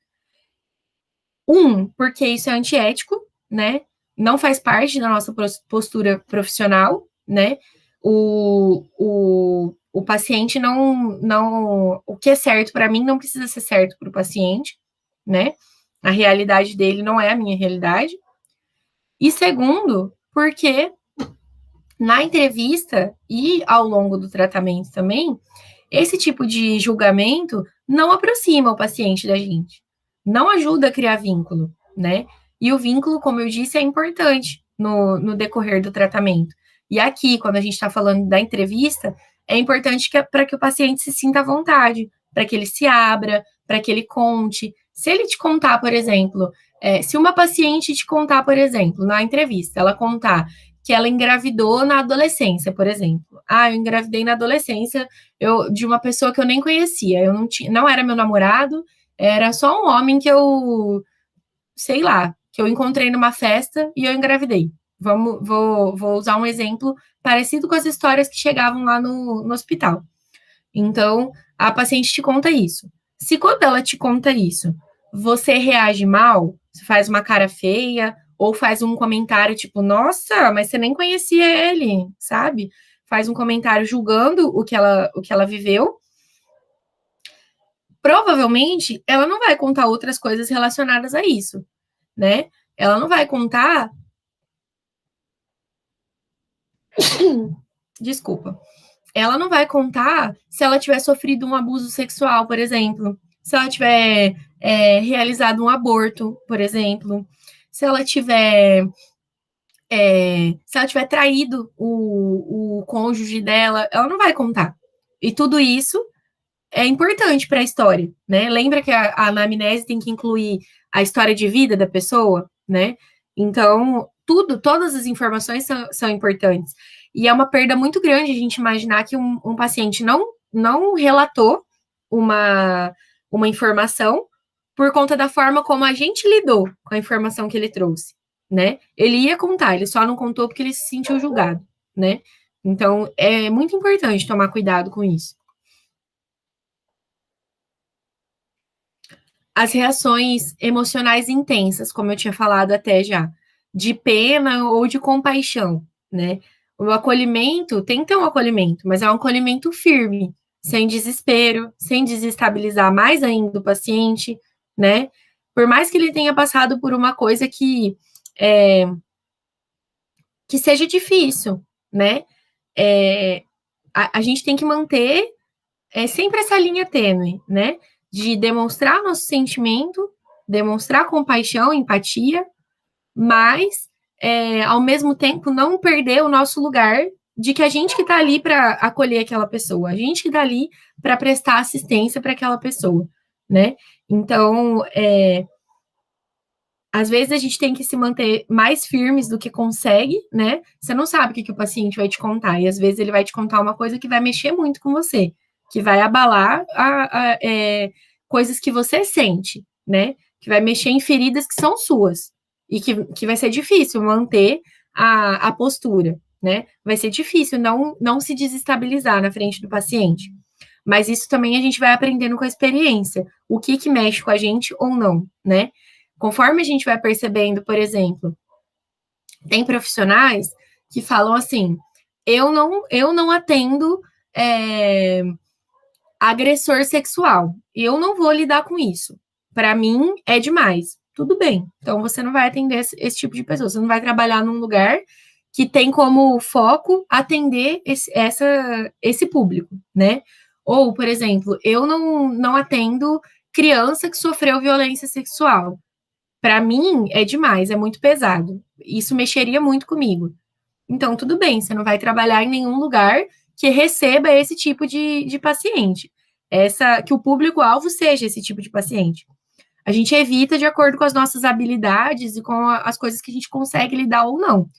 Speaker 2: Porque isso é antiético, né? Não faz parte da nossa postura profissional, né? O paciente não. O que é certo para mim não precisa ser certo para o paciente, né? A realidade dele não é a minha realidade. E segundo, porque na entrevista e ao longo do tratamento também, esse tipo de julgamento não aproxima o paciente da gente, não ajuda a criar vínculo, né? E o vínculo, como eu disse, é importante no decorrer do tratamento. E aqui, quando a gente está falando da entrevista, é importante para que o paciente se sinta à vontade, para que ele se abra, para que ele conte. Se ele te contar, por exemplo, se uma paciente te contar, por exemplo, na entrevista, ela contar que ela engravidou na adolescência, por exemplo. Ah, eu engravidei na adolescência de uma pessoa que eu nem conhecia. Eu não era meu namorado, era só um homem que eu, sei lá, que eu encontrei numa festa e eu engravidei. Vou usar um exemplo parecido com as histórias que chegavam lá no hospital. Então, a paciente te conta isso. Se quando ela te conta isso, você reage mal, você faz uma cara feia, ou faz um comentário tipo, nossa, mas você nem conhecia ele, sabe? Faz um comentário julgando o que ela viveu. Provavelmente, ela não vai contar outras coisas relacionadas a isso, né? Ela não vai contar. Desculpa. ela não vai contar se ela tiver sofrido um abuso sexual, por exemplo, se ela tiver realizado um aborto, por exemplo, se ela tiver se ela tiver traído o cônjuge dela, ela não vai contar. E tudo isso é importante para a história, né? Lembra que a anamnese tem que incluir a história de vida da pessoa, né? Então, todas as informações são importantes. E é uma perda muito grande a gente imaginar que um paciente não relatou uma informação por conta da forma como a gente lidou com a informação que ele trouxe, né? Ele ia contar, ele só não contou porque ele se sentiu julgado, né? Então, é muito importante tomar cuidado com isso. As reações emocionais intensas, como eu tinha falado até já, de pena ou de compaixão, né? O acolhimento tem que ter um acolhimento, mas é um acolhimento firme, sem desespero, sem desestabilizar mais ainda o paciente, né? Por mais que ele tenha passado por uma coisa é, que seja difícil, né? É, a gente tem que manter sempre essa linha tênue, né? De demonstrar nosso sentimento, demonstrar compaixão, empatia, mas ao mesmo tempo não perder o nosso lugar de que a gente que está ali para acolher aquela pessoa, a gente que está ali para prestar assistência para aquela pessoa, né? Então, às vezes a gente tem que se manter mais firmes do que consegue, né? Você não sabe o que o paciente vai te contar, e às vezes ele vai te contar uma coisa que vai mexer muito com você, que vai abalar coisas que você sente, né? Que vai mexer em feridas que são suas, e que vai ser difícil manter a postura, né? Vai ser difícil não se desestabilizar na frente do paciente. Mas isso também a gente vai aprendendo com a experiência, o que mexe com a gente ou não, né? Conforme a gente vai percebendo, por exemplo, tem profissionais que falam assim: eu não atendo agressor sexual, eu não vou lidar com isso. Para mim é demais. Tudo bem. Então você não vai atender esse tipo de pessoa. Você não vai trabalhar num lugar que tem como foco atender esse público, né? Ou, por exemplo, eu não atendo criança que sofreu violência sexual. Para mim, é demais, é muito pesado. Isso mexeria muito comigo. Então, tudo bem, você não vai trabalhar em nenhum lugar que receba esse tipo de paciente. Que o público-alvo seja esse tipo de paciente. A gente evita de acordo com as nossas habilidades e com as coisas que a gente consegue lidar ou não.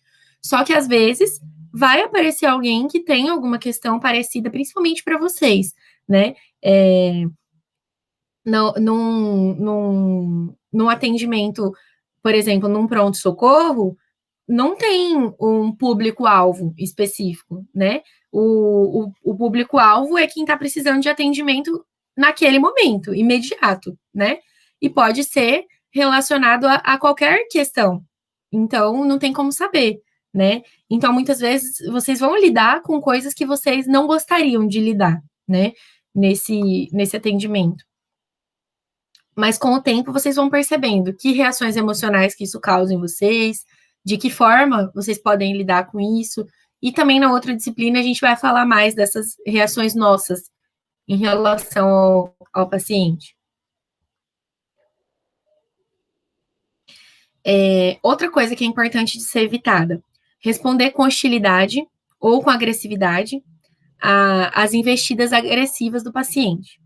Speaker 2: Só que às vezes vai aparecer alguém que tem alguma questão parecida, principalmente para vocês, né? Num atendimento, por exemplo, num pronto-socorro, não tem um público-alvo específico, né? O público-alvo é quem está precisando de atendimento naquele momento, imediato, né? E pode ser relacionado a qualquer questão. Então, não tem como saber, né? Então, muitas vezes, vocês vão lidar com coisas que vocês não gostariam de lidar, né? Nesse atendimento. Mas com o tempo vocês vão percebendo que reações emocionais que isso causa em vocês, de que forma vocês podem lidar com isso. E também na outra disciplina a gente vai falar mais dessas reações nossas em relação ao paciente. Outra coisa que é importante de ser evitada: responder com hostilidade ou com agressividade às investidas agressivas do paciente.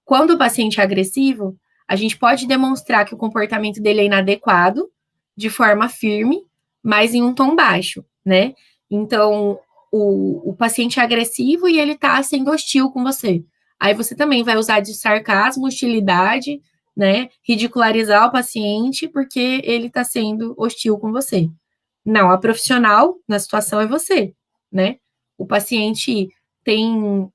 Speaker 2: Quando o paciente é agressivo, a gente pode demonstrar que o comportamento dele é inadequado, de forma firme, mas em um tom baixo, né? Então, o paciente é agressivo e ele está sendo hostil com você. Aí você também vai usar de sarcasmo, hostilidade, né? Ridicularizar o paciente porque ele está sendo hostil com você. Não, a profissional na situação é você, né? O paciente tem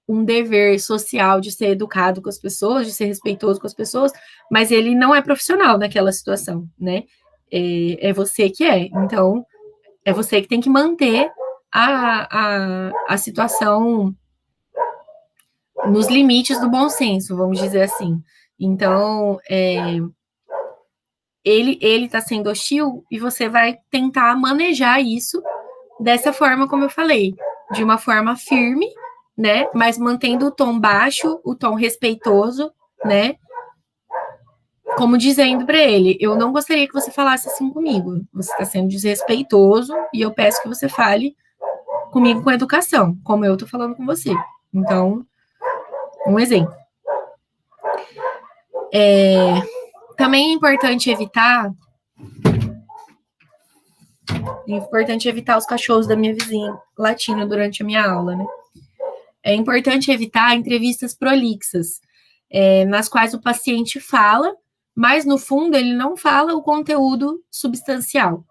Speaker 2: um dever social de ser educado com as pessoas, de ser respeitoso com as pessoas, mas ele não é profissional naquela situação, né? É você que é. Então, é você que tem que manter a situação nos limites do bom senso, vamos dizer assim. Então, ele está sendo hostil e você vai tentar manejar isso dessa forma, como eu falei, de uma forma firme, né? Mas mantendo o tom baixo, o tom respeitoso, né? Como dizendo para ele, eu não gostaria que você falasse assim comigo. Você está sendo desrespeitoso e eu peço que você fale comigo com educação, como eu estou falando com você. Então, um exemplo. Também é importante evitar os cachorros da minha vizinha latindo durante a minha aula, né? É importante evitar entrevistas prolixas, nas quais o paciente fala, mas no fundo ele não fala o conteúdo substancial.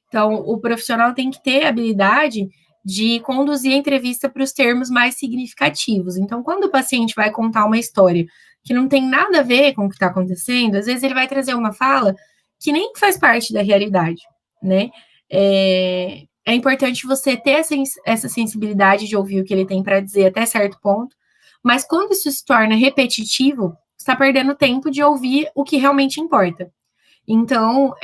Speaker 2: Então, o profissional tem que ter a habilidade de conduzir a entrevista para os termos mais significativos. Então, quando o paciente vai contar uma história que não tem nada a ver com o que está acontecendo, às vezes ele vai trazer uma fala que nem faz parte da realidade, né? É importante você ter essa sensibilidade de ouvir o que ele tem para dizer até certo ponto, mas quando isso se torna repetitivo, você está perdendo tempo de ouvir o que realmente importa. Então,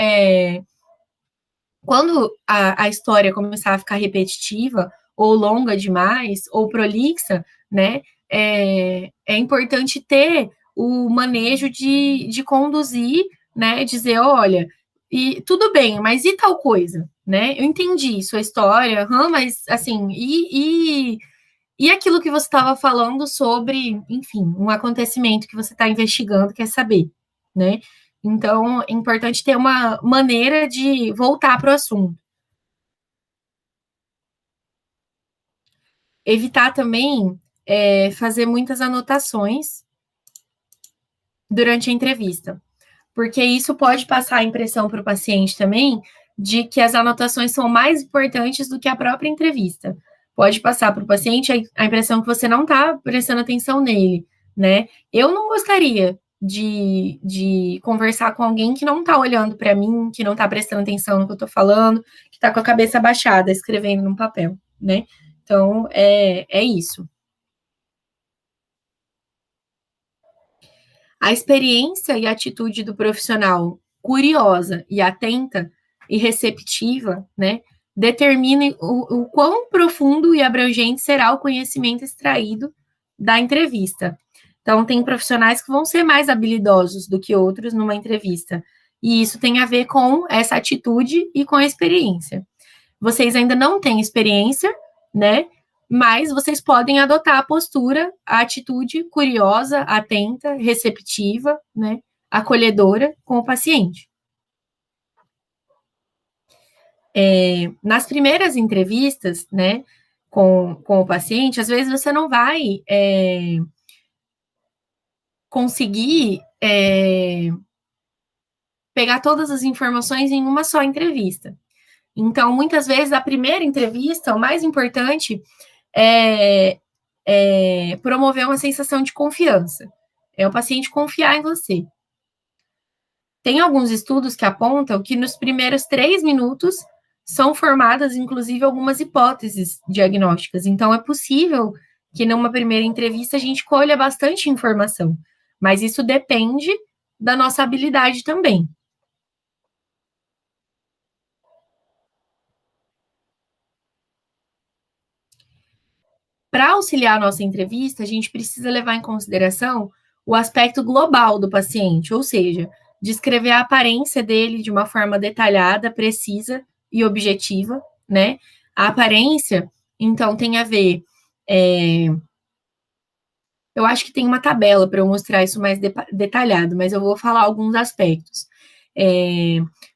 Speaker 2: quando a história começar a ficar repetitiva, ou longa demais, ou prolixa, né, é importante ter o manejo de conduzir, né, dizer, olha, e tudo bem, mas e tal coisa, né? Eu entendi sua história, mas assim, e aquilo que você estava falando sobre, enfim, um acontecimento que você está investigando, quer saber, né? Então, é importante ter uma maneira de voltar para o assunto. Evitar também fazer muitas anotações durante a entrevista, porque isso pode passar a impressão para o paciente também de que as anotações são mais importantes do que a própria entrevista. Pode passar para o paciente a impressão que você não está prestando atenção nele, né? Eu não gostaria de conversar com alguém que não está olhando para mim, que não está prestando atenção no que eu estou falando, que está com a cabeça baixada, escrevendo num papel, né? Então, é isso. A experiência e a atitude do profissional curiosa e atenta e receptiva, né, determinem o quão profundo e abrangente será o conhecimento extraído da entrevista. Então, tem profissionais que vão ser mais habilidosos do que outros numa entrevista. E isso tem a ver com essa atitude e com a experiência. Vocês ainda não têm experiência, né? Mas vocês podem adotar a postura, a atitude curiosa, atenta, receptiva, né? Acolhedora com o paciente. Nas primeiras entrevistas, né, com o paciente, às vezes você não vai conseguir pegar todas as informações em uma só entrevista. Então, muitas vezes, a primeira entrevista, o mais importante é promover uma sensação de confiança. É o paciente confiar em você. Tem alguns estudos que apontam que nos primeiros 3 minutos são formadas, inclusive, algumas hipóteses diagnósticas. Então, é possível que numa primeira entrevista a gente colha bastante informação, mas isso depende da nossa habilidade também. Para auxiliar a nossa entrevista, a gente precisa levar em consideração o aspecto global do paciente, ou seja, descrever a aparência dele de uma forma detalhada, precisa e objetiva, né? A aparência, então, tem a ver. Eu acho que tem uma tabela para eu mostrar isso mais detalhado, mas eu vou falar alguns aspectos.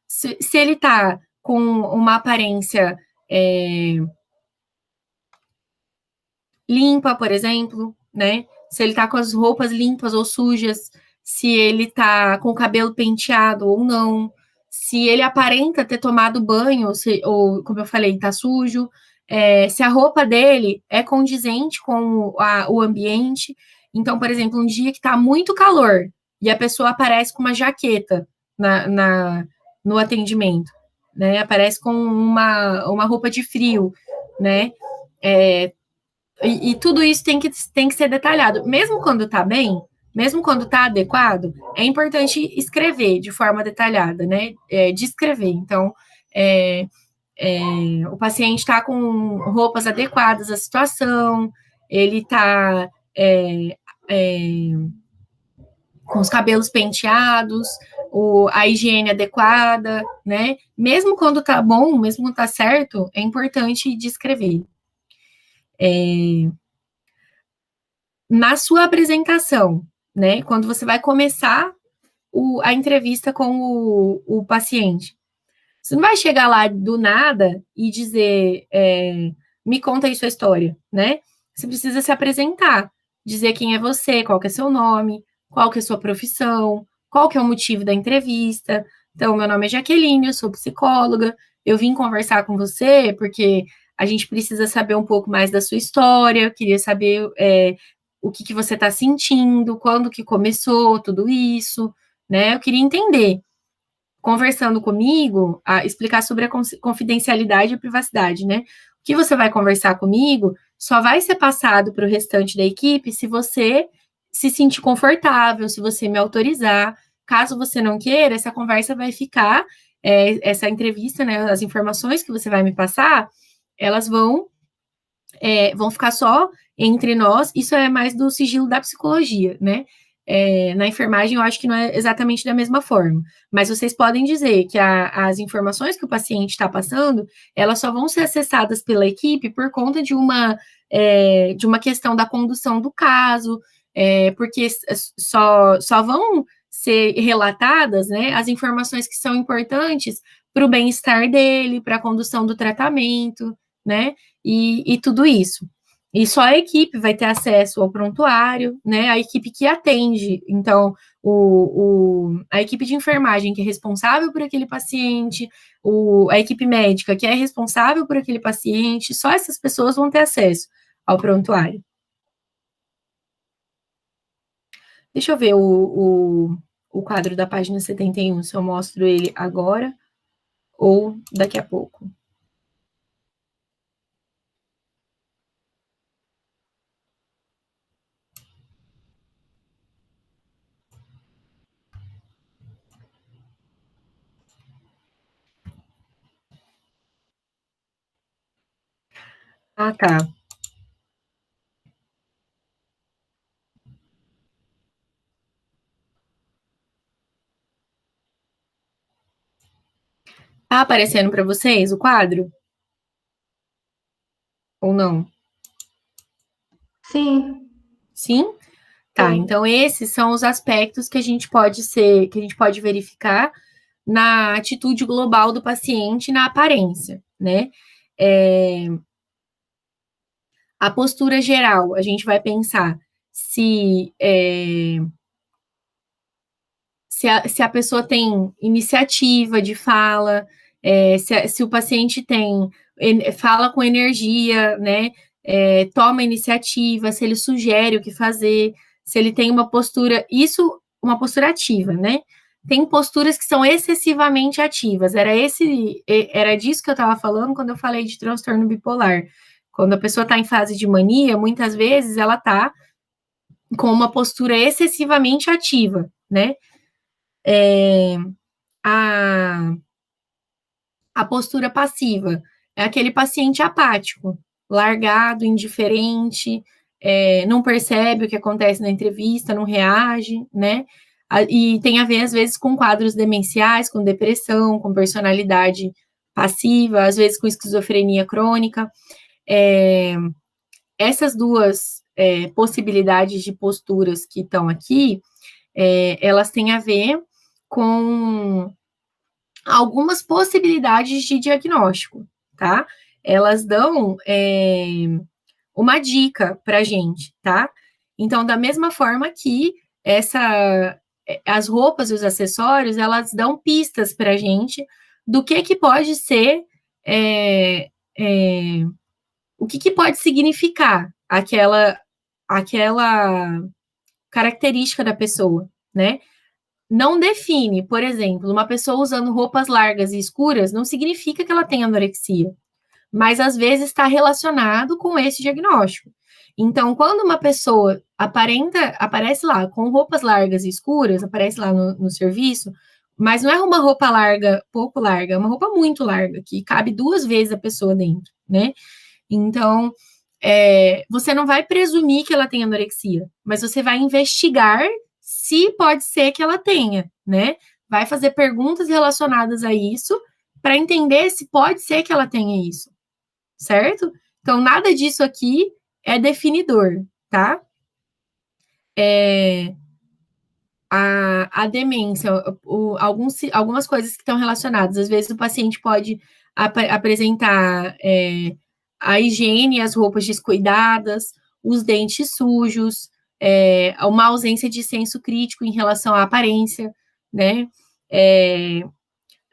Speaker 2: Se ele está com uma aparência limpa, por exemplo, né? Se ele tá com as roupas limpas ou sujas, se ele tá com o cabelo penteado ou não, se ele aparenta ter tomado banho, ou como eu falei, tá sujo, se a roupa dele é condizente com o ambiente. Então, por exemplo, um dia que tá muito calor e a pessoa aparece com uma jaqueta no atendimento, né? Aparece com uma roupa de frio, né? E tudo isso tem que ser detalhado. Mesmo quando está bem, mesmo quando está adequado, é importante escrever de forma detalhada, né? Descrever. Então, O paciente está com roupas adequadas à situação, ele está com os cabelos penteados, a higiene adequada, né? Mesmo quando tá bom, mesmo quando tá certo, é importante descrever. Na sua apresentação, né? Quando você vai começar a entrevista com o paciente, você não vai chegar lá do nada e dizer, me conta aí sua história, né? Você precisa se apresentar, dizer quem é você, qual que é seu nome, qual que é sua profissão, qual que é o motivo da entrevista. Então, meu nome é Jaqueline, eu sou psicóloga, eu vim conversar com você porque a gente precisa saber um pouco mais da sua história, eu queria saber o que você está sentindo, quando que começou tudo isso, né? Eu queria entender conversando comigo, explicar sobre a confidencialidade e privacidade, né? O que você vai conversar comigo só vai ser passado para o restante da equipe se você se sentir confortável, se você me autorizar. Caso você não queira, essa conversa vai ficar, essa entrevista, né? As informações que você vai me passar, elas vão ficar só entre nós. Isso é mais do sigilo da psicologia, né? Na enfermagem, eu acho que não é exatamente da mesma forma, mas vocês podem dizer que as informações que o paciente está passando, elas só vão ser acessadas pela equipe por conta de uma questão da condução do caso, porque só vão ser relatadas, né, as informações que são importantes para o bem-estar dele, para a condução do tratamento, né, e tudo isso. E só a equipe vai ter acesso ao prontuário, né? A equipe que atende. Então, a equipe de enfermagem que é responsável por aquele paciente, a equipe médica que é responsável por aquele paciente, só essas pessoas vão ter acesso ao prontuário. Deixa eu ver o quadro da página 71, se eu mostro ele agora ou daqui a pouco. Ah, tá. Tá aparecendo para vocês o quadro? Ou não?
Speaker 1: Sim.
Speaker 2: Sim? Tá,
Speaker 1: Sim.
Speaker 2: então esses são os aspectos que a gente pode verificar na atitude global do paciente, na aparência, né? A postura geral, a gente vai pensar se a pessoa tem iniciativa de fala, se o paciente fala com energia, né? Toma iniciativa, se ele sugere o que fazer, se ele tem uma postura ativa, né? Tem posturas que são excessivamente ativas. Era disso que eu estava falando quando eu falei de transtorno bipolar. Quando a pessoa está em fase de mania, muitas vezes ela está com uma postura excessivamente ativa, né? A, a postura passiva é aquele paciente apático, largado, indiferente, não percebe o que acontece na entrevista, não reage, né? E tem a ver, às vezes, com quadros demenciais, com depressão, com personalidade passiva, às vezes com esquizofrenia crônica. Essas duas possibilidades de posturas que estão aqui, elas têm a ver com algumas possibilidades de diagnóstico, tá? Elas dão uma dica para a gente, tá? Então, da mesma forma que as roupas e os acessórios, elas dão pistas para a gente do que pode ser, o que pode significar aquela característica da pessoa, né? Não define, por exemplo, uma pessoa usando roupas largas e escuras não significa que ela tem anorexia, mas às vezes está relacionado com esse diagnóstico. Então, quando uma pessoa aparece lá com roupas largas e escuras, aparece lá no serviço, Mas não é uma roupa larga, pouco larga, é uma roupa muito larga, que cabe 2 vezes a pessoa dentro, né? Então, você não vai presumir que ela tem anorexia, mas você vai investigar se pode ser que ela tenha, né? Vai fazer perguntas relacionadas a isso para entender se pode ser que ela tenha isso, certo? Então, nada disso aqui é definidor, tá? A demência, algumas coisas que estão relacionadas. Às vezes o paciente pode apresentar a higiene, as roupas descuidadas, os dentes sujos, uma ausência de senso crítico em relação à aparência, né?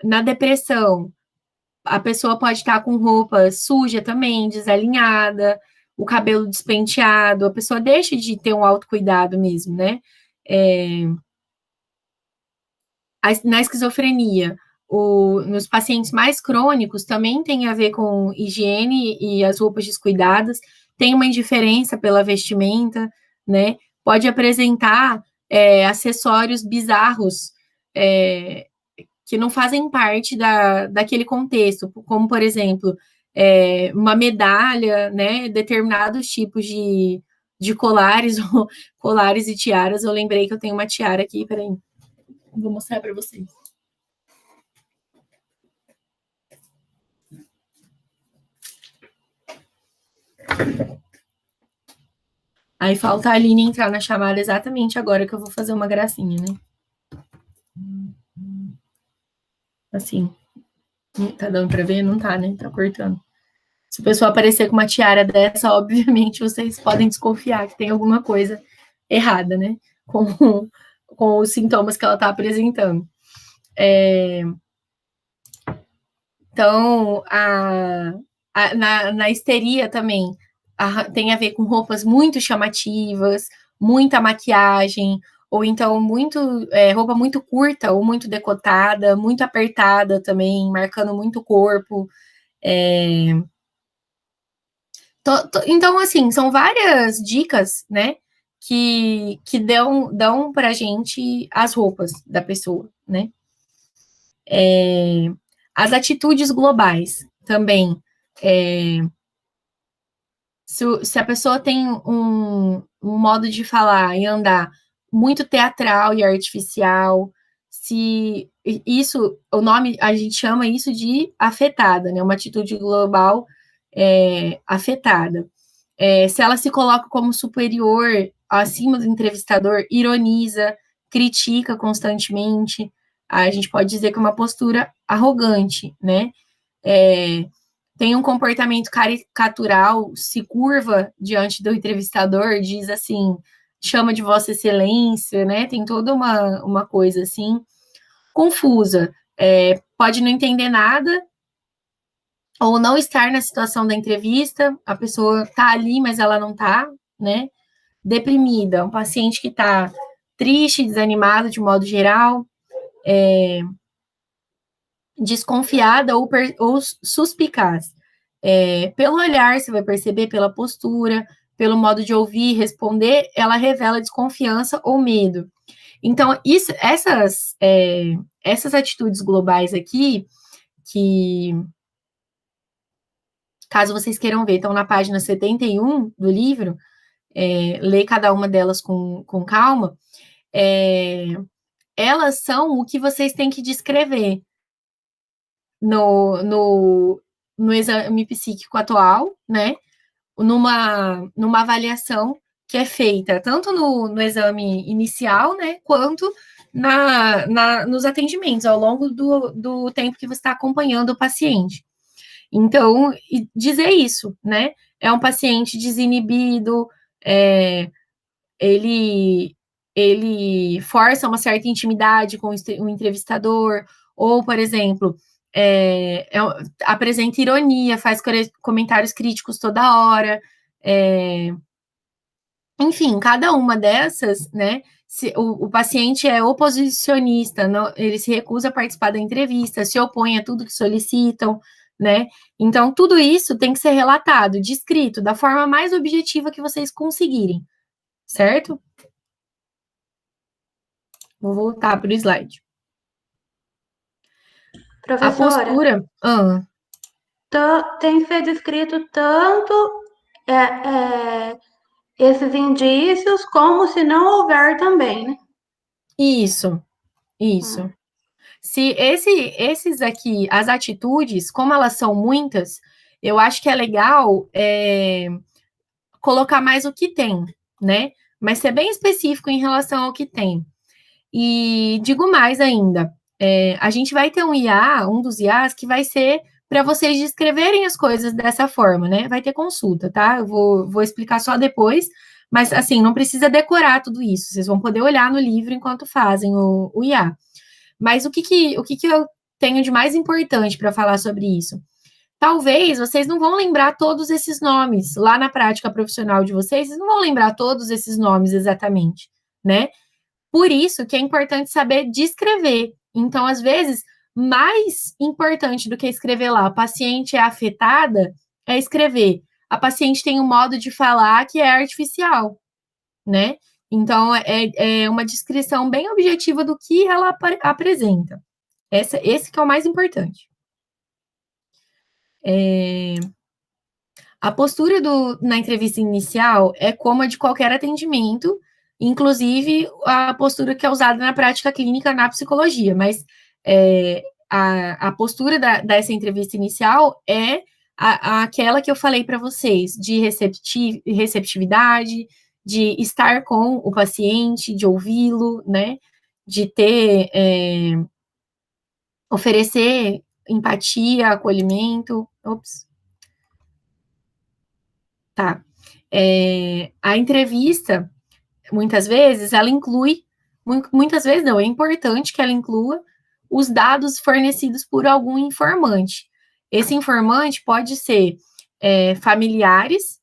Speaker 2: Na depressão, a pessoa pode estar com roupa suja também, desalinhada, o cabelo despenteado, a pessoa deixa de ter um autocuidado mesmo, né? Na esquizofrenia, nos pacientes mais crônicos, também tem a ver com higiene e as roupas descuidadas, tem uma indiferença pela vestimenta, né? Pode apresentar acessórios bizarros que não fazem parte daquele contexto, como, por exemplo, uma medalha, né? Determinados tipos de colares, colares e tiaras. Eu lembrei que eu tenho uma tiara aqui, peraí. Vou mostrar para vocês. Aí falta a Aline entrar na chamada exatamente agora que eu vou fazer uma gracinha, né? Assim. Tá dando pra ver? Não tá, né? Tá cortando. Se o pessoal aparecer com uma tiara dessa, obviamente vocês podem desconfiar que tem alguma coisa errada, né? Com os sintomas que ela tá apresentando. Então, na histeria também tem a ver com roupas muito chamativas, muita maquiagem, ou então roupa muito curta ou muito decotada, muito apertada também, marcando muito o corpo. Então, assim, são várias dicas, né, que dão pra gente as roupas da pessoa, né? As atitudes globais também. Se a pessoa tem um modo de falar e andar muito teatral e artificial, se isso, o nome, a gente chama isso de afetada, né? Uma atitude global afetada. Se ela se coloca como superior, acima do entrevistador, ironiza, critica constantemente, a gente pode dizer que é uma postura arrogante, né? Tem um comportamento caricatural, se curva diante do entrevistador, diz assim, chama de Vossa Excelência, né? Tem toda uma coisa assim, confusa. Pode não entender nada, ou não estar na situação da entrevista, a pessoa tá ali, mas ela não tá, né? Deprimida, um paciente que tá triste, desanimado de modo geral, desconfiada ou suspicaz. Pelo olhar, você vai perceber, pela postura, pelo modo de ouvir, responder, ela revela desconfiança ou medo. Então, essas atitudes globais aqui, que, caso vocês queiram ver, estão na página 71 do livro, ler cada uma delas com calma, elas são o que vocês têm que descrever no exame psíquico atual, né? Numa avaliação que é feita tanto no exame inicial, né? Quanto nos atendimentos, ao longo do tempo que você está acompanhando o paciente. Então, dizer isso, né? É um paciente desinibido, ele força uma certa intimidade com o entrevistador, ou, por exemplo, apresenta ironia, faz comentários críticos toda hora. Enfim, cada uma dessas, né? Se o paciente é oposicionista, não, ele se recusa a participar da entrevista, se opõe a tudo que solicitam, né? Então, tudo isso tem que ser relatado, descrito, da forma mais objetiva que vocês conseguirem, certo? Vou voltar para o slide. A
Speaker 1: Professora,
Speaker 2: postura.
Speaker 1: tem que ser descrito tanto é, esses indícios como se não houver também, né?
Speaker 2: Isso,
Speaker 1: Hum.
Speaker 2: isso. Se esses aqui, as atitudes, como elas são muitas, eu acho que é legal colocar mais o que tem, né? Mas ser bem específico em relação ao que tem. E digo mais ainda, a gente vai ter um IA, um dos IAs, que vai ser para vocês descreverem as coisas dessa forma, né? Vai ter consulta, tá? Eu vou explicar só depois, mas assim, não precisa decorar tudo isso. Vocês vão poder olhar no livro enquanto fazem o IA. Mas o que que eu tenho de mais importante para falar sobre isso? Talvez vocês não vão lembrar todos esses nomes lá na prática profissional de vocês não vão lembrar todos esses nomes exatamente, né? Por isso que é importante saber descrever. Então, às vezes, mais importante do que escrever lá, a paciente é afetada, é escrever. A paciente tem um modo de falar que é artificial, né? Então, é uma descrição bem objetiva do que ela apresenta. Esse que é o mais importante. A postura na entrevista inicial é como a de qualquer atendimento, inclusive a postura que é usada na prática clínica na psicologia, mas a postura dessa entrevista inicial é aquela que eu falei para vocês, de receptividade, de estar com o paciente, de ouvi-lo, né? De oferecer empatia, acolhimento. Ops. Tá. A entrevista, muitas vezes, ela inclui, muitas vezes não, é importante que ela inclua os dados fornecidos por algum informante. Esse informante pode ser familiares,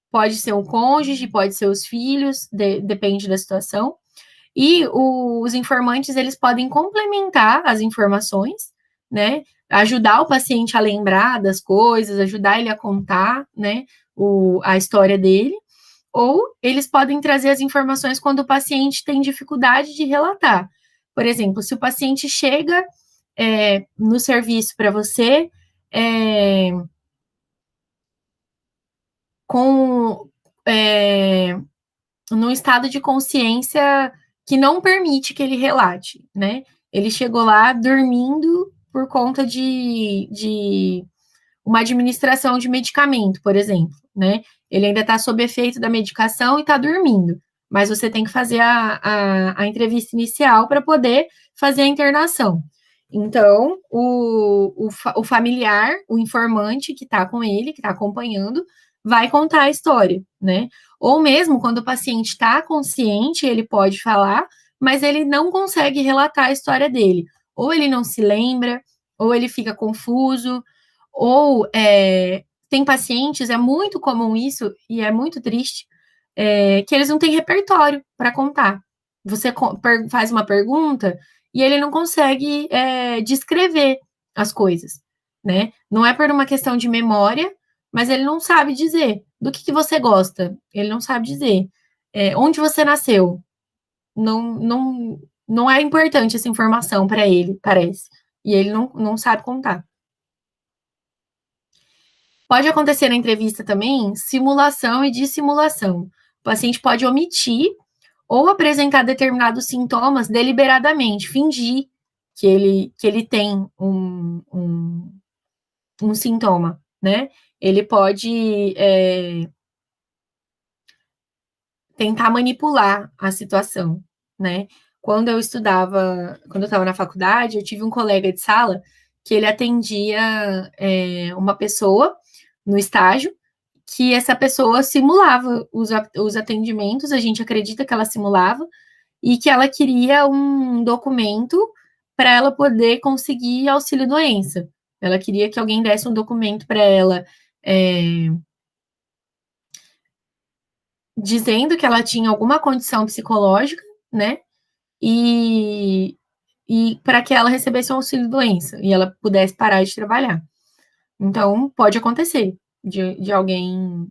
Speaker 2: pode ser um cônjuge, pode ser os filhos, depende da situação. E os informantes, eles podem complementar as informações, né? Ajudar o paciente a lembrar das coisas, ajudar ele a contar, né? A história dele. Ou eles podem trazer as informações quando o paciente tem dificuldade de relatar. Por exemplo, se o paciente chega no serviço para você é, com num estado de consciência que não permite que ele relate, né? Ele chegou lá dormindo por conta de uma administração de medicamento, por exemplo, né? Ele ainda está sob efeito da medicação e está dormindo, mas você tem que fazer a entrevista inicial para poder fazer a internação. Então, o familiar, o informante que está com ele, que está acompanhando, vai contar a história, né? Ou mesmo quando o paciente está consciente, ele pode falar, mas ele não consegue relatar a história dele. Ou ele não se lembra, ou ele fica confuso, ou tem pacientes, é muito comum isso, e é muito triste, que eles não têm repertório para contar. Você faz uma pergunta e ele não consegue descrever as coisas, né? Não é por uma questão de memória, mas ele não sabe dizer do que você gosta, ele não sabe dizer. Onde você nasceu? Não é importante essa informação para ele, parece. E ele não sabe contar. Pode acontecer na entrevista também simulação e dissimulação. O paciente pode omitir ou apresentar determinados sintomas deliberadamente, fingir que ele tem um sintoma, né? Ele pode tentar manipular a situação, né? Quando eu estava na faculdade, eu tive um colega de sala que ele atendia uma pessoa no estágio, que essa pessoa simulava os atendimentos, a gente acredita que ela simulava, e que ela queria um documento para ela poder conseguir auxílio-doença. Ela queria que alguém desse um documento para ela dizendo que ela tinha alguma condição psicológica, né? E, e para que ela recebesse um auxílio-doença e ela pudesse parar de trabalhar. Então, pode acontecer de alguém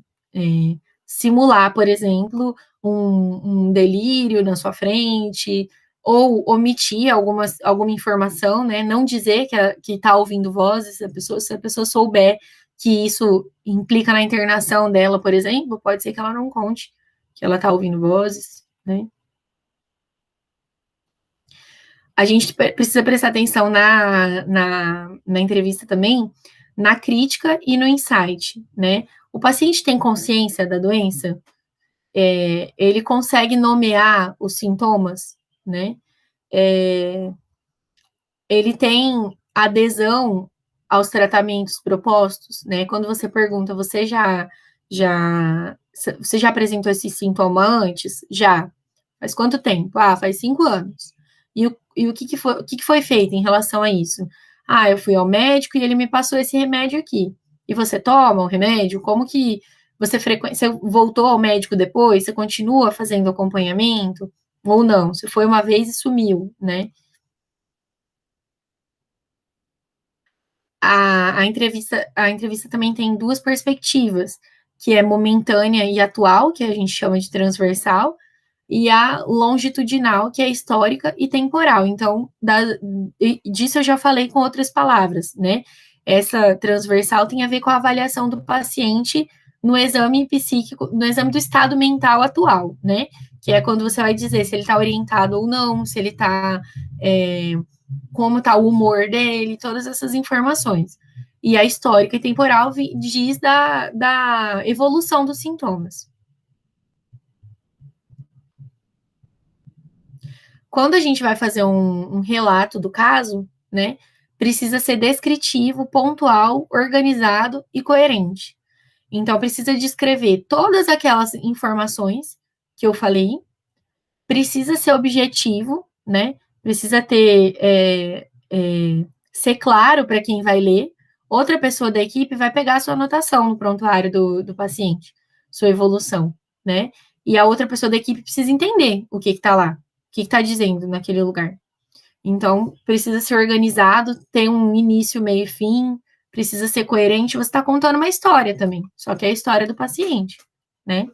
Speaker 2: simular, por exemplo, um delírio na sua frente, ou omitir alguma informação, né? Não dizer que está ouvindo vozes, se a pessoa souber que isso implica na internação dela, por exemplo, pode ser que ela não conte que ela está ouvindo vozes, né? A gente precisa prestar atenção na entrevista também, na crítica e no insight, né? O paciente tem consciência da doença? Ele consegue nomear os sintomas, né? Ele tem adesão aos tratamentos propostos, né? Quando você pergunta, você já apresentou esse sintoma antes? Já. Faz quanto tempo? Ah, faz 5 anos. E o que foi feito em relação a isso? Ah, eu fui ao médico e ele me passou esse remédio aqui. E você toma o remédio? Como que você voltou ao médico depois? Você continua fazendo acompanhamento? Ou não? Você foi uma vez e sumiu, né? A entrevista também tem duas perspectivas, que é momentânea e atual, que a gente chama de transversal, e a longitudinal, que é histórica e temporal. Então, disso eu já falei com outras palavras, né? Essa transversal tem a ver com a avaliação do paciente no exame psíquico, no exame do estado mental atual, né? Que é quando você vai dizer se ele está orientado ou não, se ele está como está o humor dele, todas essas informações. E a histórica e temporal diz da evolução dos sintomas. Quando a gente vai fazer um relato do caso, né, precisa ser descritivo, pontual, organizado e coerente. Então, precisa descrever todas aquelas informações que eu falei, precisa ser objetivo, né, precisa ser claro para quem vai ler. Outra pessoa da equipe vai pegar a sua anotação no prontuário do paciente, sua evolução, né? E a outra pessoa da equipe precisa entender o que está lá, o que está dizendo naquele lugar. Então, precisa ser organizado, ter um início, meio e fim, precisa ser coerente. Você está contando uma história também, só que é a história do paciente, né?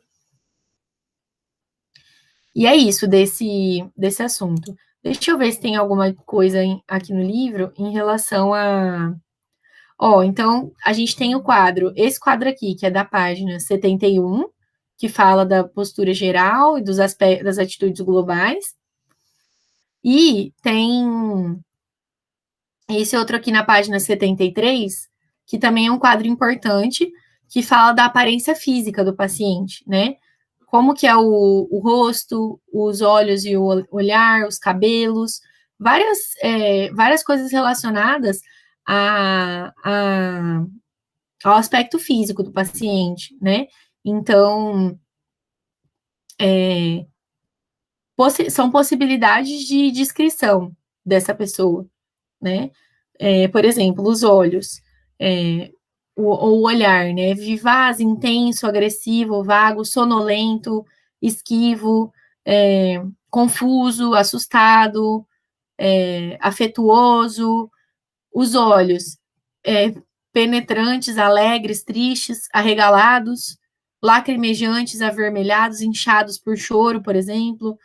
Speaker 2: E é isso desse assunto. Deixa eu ver se tem alguma coisa aqui no livro em relação a. Então, a gente tem o quadro, esse quadro aqui, que é da página 71, que fala da postura geral e das atitudes globais. E tem esse outro aqui na página 73, que também é um quadro importante, que fala da aparência física do paciente, né? Como que é o rosto, os olhos e o olhar, os cabelos, várias coisas relacionadas a, ao aspecto físico do paciente, né? Então, são possibilidades de descrição dessa pessoa, né? Por exemplo, os olhos, o olhar, né? Vivaz, intenso, agressivo, vago, sonolento, esquivo, confuso, assustado, afetuoso. Os olhos, penetrantes, alegres, tristes, arregalados, lacrimejantes, avermelhados, inchados por choro, por exemplo,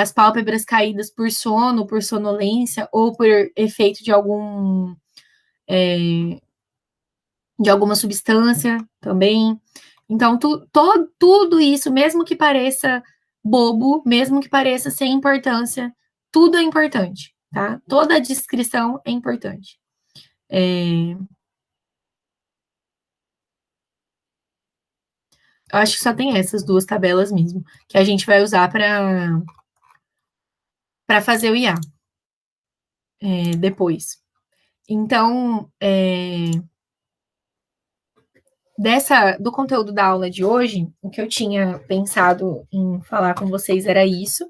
Speaker 2: as pálpebras caídas por sono, por sonolência ou por efeito de alguma substância também. Então, tudo isso, mesmo que pareça bobo, mesmo que pareça sem importância, tudo é importante, tá? Toda a descrição é importante. Eu acho que só tem essas duas tabelas mesmo, que a gente vai usar para fazer o IA depois. Então, do conteúdo da aula de hoje, o que eu tinha pensado em falar com vocês era isso.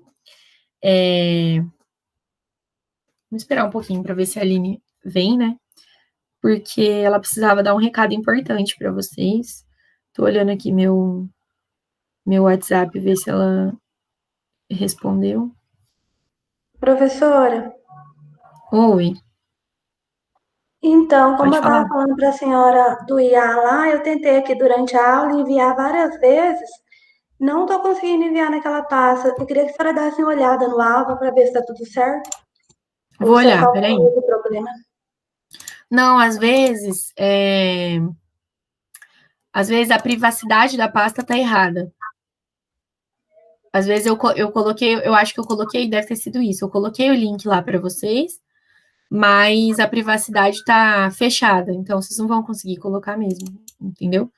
Speaker 2: Vamos esperar um pouquinho para ver se a Aline vem, né? Porque ela precisava dar um recado importante para vocês. Estou olhando aqui meu WhatsApp, ver se ela respondeu.
Speaker 1: Professora,
Speaker 2: Oi.
Speaker 1: então, como
Speaker 2: Pode
Speaker 1: eu
Speaker 2: falar.
Speaker 1: estava falando para a senhora do IA lá, eu tentei aqui durante a aula enviar várias vezes Não tô conseguindo enviar naquela pasta. Eu queria que a senhora desse uma olhada no Alva para ver se tá tudo certo. Ou
Speaker 2: Vou
Speaker 1: se é
Speaker 2: olhar,
Speaker 1: qualquer
Speaker 2: peraí.
Speaker 1: outro problema.
Speaker 2: Não, às vezes a privacidade da pasta tá errada. Às vezes eu coloquei, eu acho que eu coloquei, deve ter sido isso. Eu coloquei o link lá para vocês, mas a privacidade tá fechada, então vocês não vão conseguir colocar mesmo, entendeu?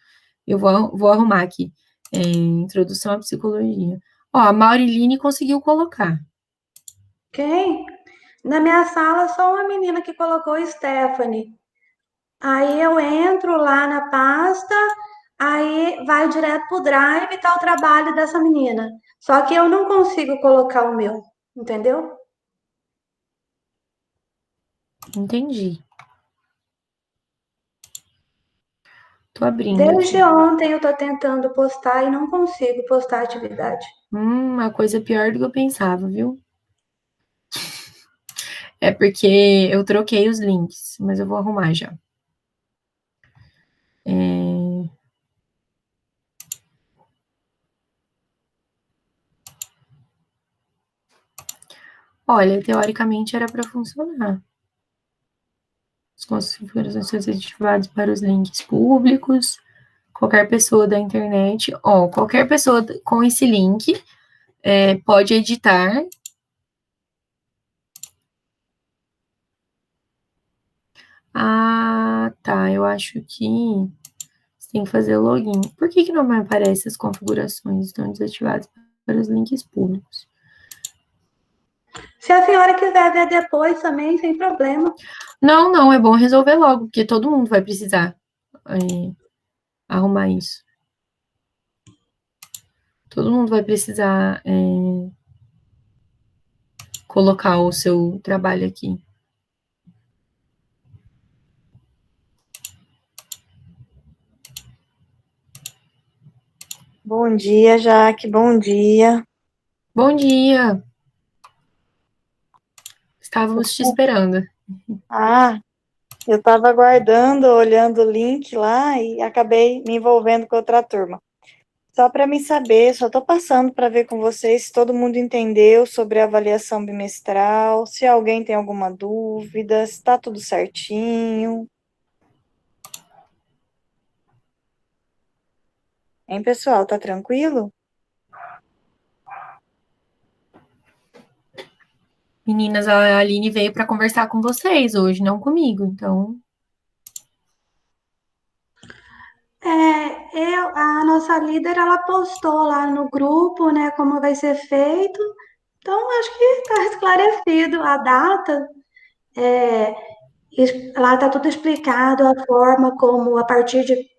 Speaker 2: Eu vou arrumar aqui. Introdução à psicologia. Ó, a Mauriline conseguiu colocar.
Speaker 1: Quem? Na minha sala, só uma menina que colocou Stephanie. Aí eu entro lá na pasta, aí vai direto pro Drive e tá o trabalho dessa menina. Só que eu não consigo colocar o meu, entendeu?
Speaker 2: Entendi. Tô abrindo
Speaker 1: Desde
Speaker 2: aqui.
Speaker 1: ontem eu tô tentando postar e não consigo postar atividade.
Speaker 2: Uma coisa pior do que eu pensava, viu? É porque eu troquei os links, mas eu vou arrumar já. Olha, teoricamente era para funcionar. As configurações são desativadas para os links públicos. Qualquer pessoa da internet, qualquer pessoa com esse link pode editar. Ah, tá. Eu acho que você tem que fazer o login. Por que que não me aparece as configurações estão desativadas para os links públicos?
Speaker 1: Se a senhora quiser ver depois também, sem problema.
Speaker 2: Não, não, é bom resolver logo, porque todo mundo vai precisar arrumar isso. Todo mundo vai precisar colocar o seu trabalho aqui.
Speaker 3: Bom dia, Jaque, bom dia.
Speaker 2: Bom dia! Estávamos te esperando.
Speaker 3: Ah, eu estava aguardando, olhando o link lá e acabei me envolvendo com outra turma. Só para me saber, só estou passando para ver com vocês se todo mundo entendeu sobre a avaliação bimestral, se alguém tem alguma dúvida, se está tudo certinho. Hein, pessoal, tá tranquilo?
Speaker 2: Meninas, a Aline veio para conversar com vocês hoje, não comigo. Então,
Speaker 1: A nossa líder, ela postou lá no grupo, né, como vai ser feito. Então, acho que está esclarecido a data. É, Lá está tudo explicado, a forma como, a partir de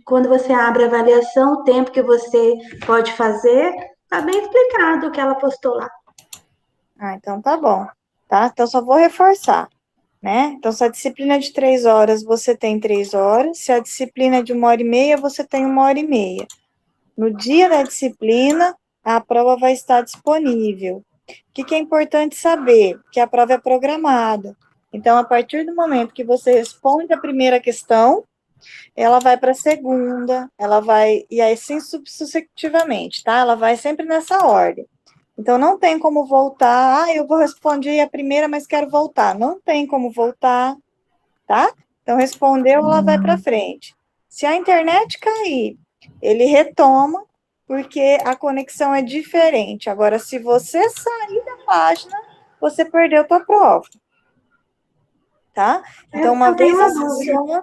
Speaker 1: quando você abre a avaliação, o tempo que você pode fazer. Está bem explicado o que ela postou lá.
Speaker 3: Ah, então tá bom, tá? Então só vou reforçar, né? Então, se a disciplina é de 3 horas, você tem 3 horas. Se a disciplina é de 1 hora e meia, você tem 1 hora e meia. No dia da disciplina, a prova vai estar disponível. O que é importante saber? Que a prova é programada. Então, a partir do momento que você responde a primeira questão, ela vai para a segunda, ela vai, e aí assim sucessivamente, tá? Ela vai sempre nessa ordem. Então, não tem como voltar, eu vou responder a primeira, mas quero voltar. Não tem como voltar, tá? Então, respondeu, ela vai para frente. Se a internet cair, ele retoma, porque a conexão é diferente. Agora, se você sair da página, você perdeu a tua prova, tá? Então,
Speaker 1: Eu tenho uma dúvida.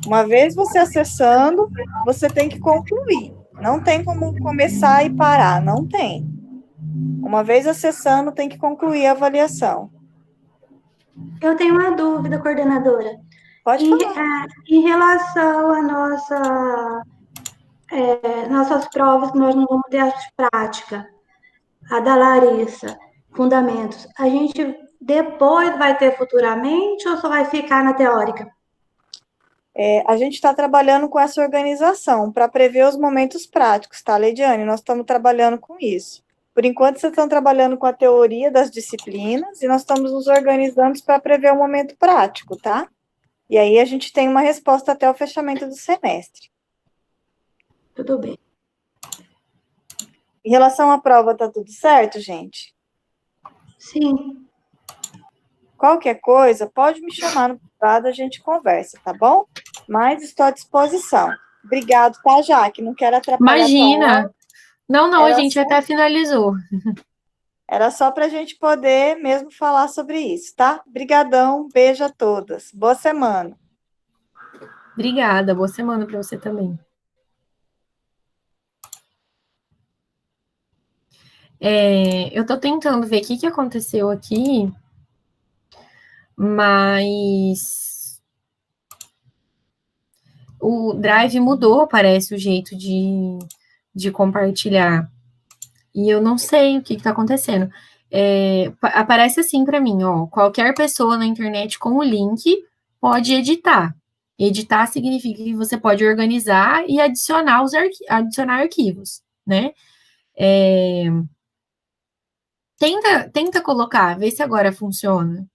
Speaker 3: uma vez você acessando, você tem que concluir. Não tem como começar e parar, não tem. Uma vez acessando, tem que concluir a avaliação.
Speaker 1: Eu tenho uma dúvida, coordenadora.
Speaker 3: Pode falar.
Speaker 1: Em relação à nossas provas, que nós não vamos ter as práticas, a da Larissa, fundamentos, a gente depois vai ter futuramente ou só vai ficar na teórica?
Speaker 3: A gente está trabalhando com essa organização para prever os momentos práticos, tá, Leidiane? Nós estamos trabalhando com isso. Por enquanto, vocês estão trabalhando com a teoria das disciplinas e nós estamos nos organizando para prever o momento prático, tá? E aí a gente tem uma resposta até o fechamento do semestre.
Speaker 1: Tudo bem.
Speaker 3: Em relação à prova, tá tudo certo, gente?
Speaker 1: Sim.
Speaker 3: Qualquer coisa, pode me chamar no privado, a gente conversa, tá bom? Mas estou à disposição. Obrigado, tá, Jaque? Não quero atrapalhar a tua aula.
Speaker 2: Imagina! Não, não, a
Speaker 3: Era
Speaker 2: gente
Speaker 3: só,
Speaker 2: até finalizou.
Speaker 3: era só para a gente poder mesmo falar sobre isso, tá? Brigadão, beijo a todas. Boa semana.
Speaker 2: Obrigada, boa semana para você também. Eu tô tentando ver o que aconteceu aqui, mas o Drive mudou, parece, o jeito de compartilhar. E eu não sei o que está acontecendo. Aparece assim para mim, ó. Qualquer pessoa na internet com o link pode editar. Editar significa que você pode organizar e adicionar adicionar arquivos, né? Tenta colocar, vê se agora funciona.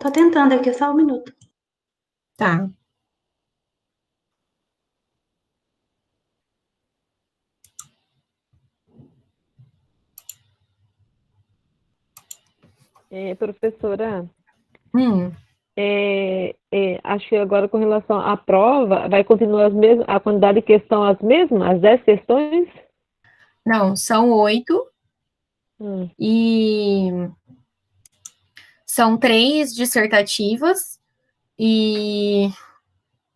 Speaker 1: Tô tentando aqui, só um minuto.
Speaker 2: Tá.
Speaker 4: Professora,
Speaker 2: Hum,
Speaker 4: acho que agora com relação à prova, vai continuar a quantidade de questão as mesmas, as 10 questões?
Speaker 2: não, são 8
Speaker 4: Hum,
Speaker 2: e são 3 dissertativas e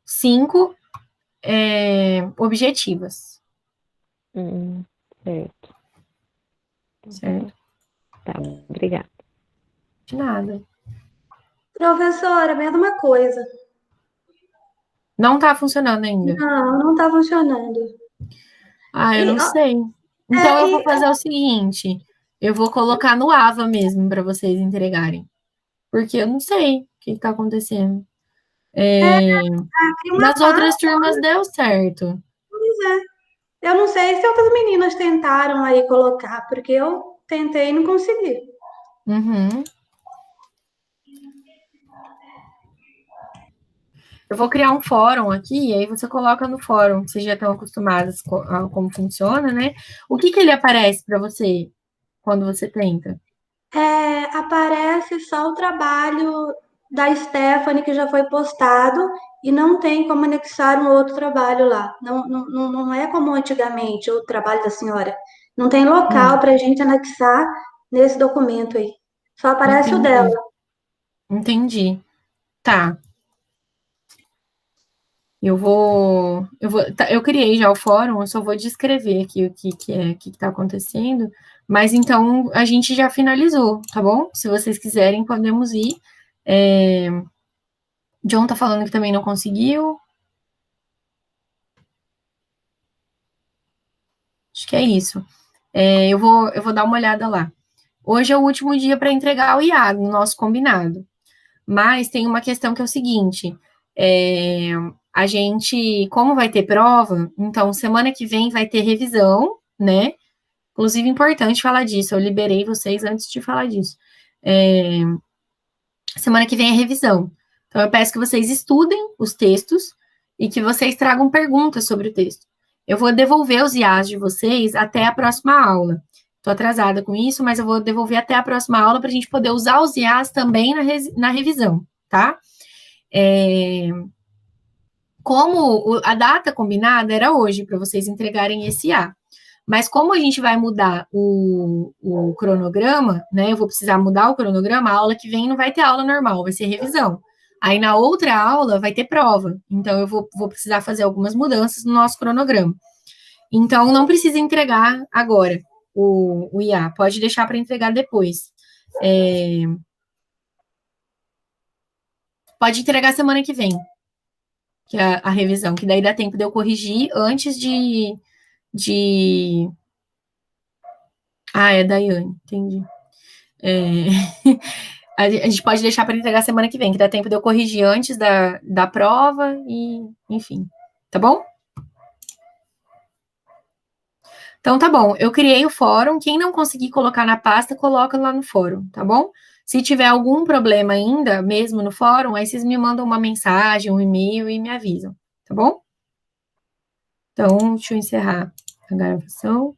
Speaker 2: 5 objetivas,
Speaker 4: hum, certo.
Speaker 2: certo?
Speaker 4: Tá, obrigada.
Speaker 2: De nada.
Speaker 1: Professora, mesma coisa.
Speaker 2: Não tá funcionando ainda.
Speaker 1: Não, não tá funcionando.
Speaker 2: Ah, eu
Speaker 1: E,
Speaker 2: não
Speaker 1: ó,
Speaker 2: sei.
Speaker 1: é,
Speaker 2: Então eu vou
Speaker 1: e
Speaker 2: fazer o seguinte, eu vou colocar no Ava mesmo para vocês entregarem, porque eu não sei o que tá acontecendo.
Speaker 1: aqui uma
Speaker 2: Nas
Speaker 1: pasta,
Speaker 2: outras turmas deu certo.
Speaker 1: eu não sei se outras meninas tentaram aí colocar, porque eu tentei e não consegui.
Speaker 2: Uhum. Eu vou criar um fórum aqui, e aí você coloca no fórum, que vocês já estão acostumados a como funciona, né? O que ele aparece para você quando você tenta?
Speaker 1: Aparece só o trabalho da Stephanie que já foi postado e não tem como anexar um outro trabalho lá. Não é como antigamente o trabalho da senhora. Não tem local
Speaker 2: Hum,
Speaker 1: para a gente anexar nesse documento aí. Só aparece o dela.
Speaker 2: entendi, entendi. Tá. Eu criei já o fórum, eu só vou descrever aqui o que está acontecendo, mas então a gente já finalizou, tá bom? Se vocês quiserem, podemos ir. É, John tá falando que também não conseguiu. Acho que é isso. Eu vou dar uma olhada lá. Hoje é o último dia para entregar o IA no nosso combinado. Mas tem uma questão que é o seguinte: é, a gente, como vai ter prova, então semana que vem vai ter revisão, né? Inclusive, importante falar disso, eu liberei vocês antes de falar disso. É, semana que vem é revisão. Então, eu peço que vocês estudem os textos e que vocês tragam perguntas sobre o texto. Eu vou devolver os IAs de vocês até a próxima aula. Estou atrasada com isso, mas eu vou devolver até a próxima aula para a gente poder usar os IAs também na revisão, tá? Como a data combinada era hoje, para vocês entregarem esse IA. Mas como a gente vai mudar o cronograma, né? Eu vou precisar mudar o cronograma, a aula que vem não vai ter aula normal, vai ser revisão. Aí na outra aula vai ter prova. Então eu vou precisar fazer algumas mudanças no nosso cronograma. Então não precisa entregar agora o IA, pode deixar para entregar depois. Pode entregar semana que vem, que é a revisão, que daí dá tempo de eu corrigir antes de... Ah, é Daiane, entendi. É... A gente pode deixar para entregar semana que vem, que dá tempo de eu corrigir antes da prova e, enfim. Tá bom? Então tá bom. Eu criei o fórum. Quem não conseguir colocar na pasta, coloca lá no fórum, tá bom? Se tiver algum problema ainda, mesmo no fórum, aí vocês me mandam uma mensagem, um e-mail e me avisam, tá bom? Então, deixa eu encerrar a gravação.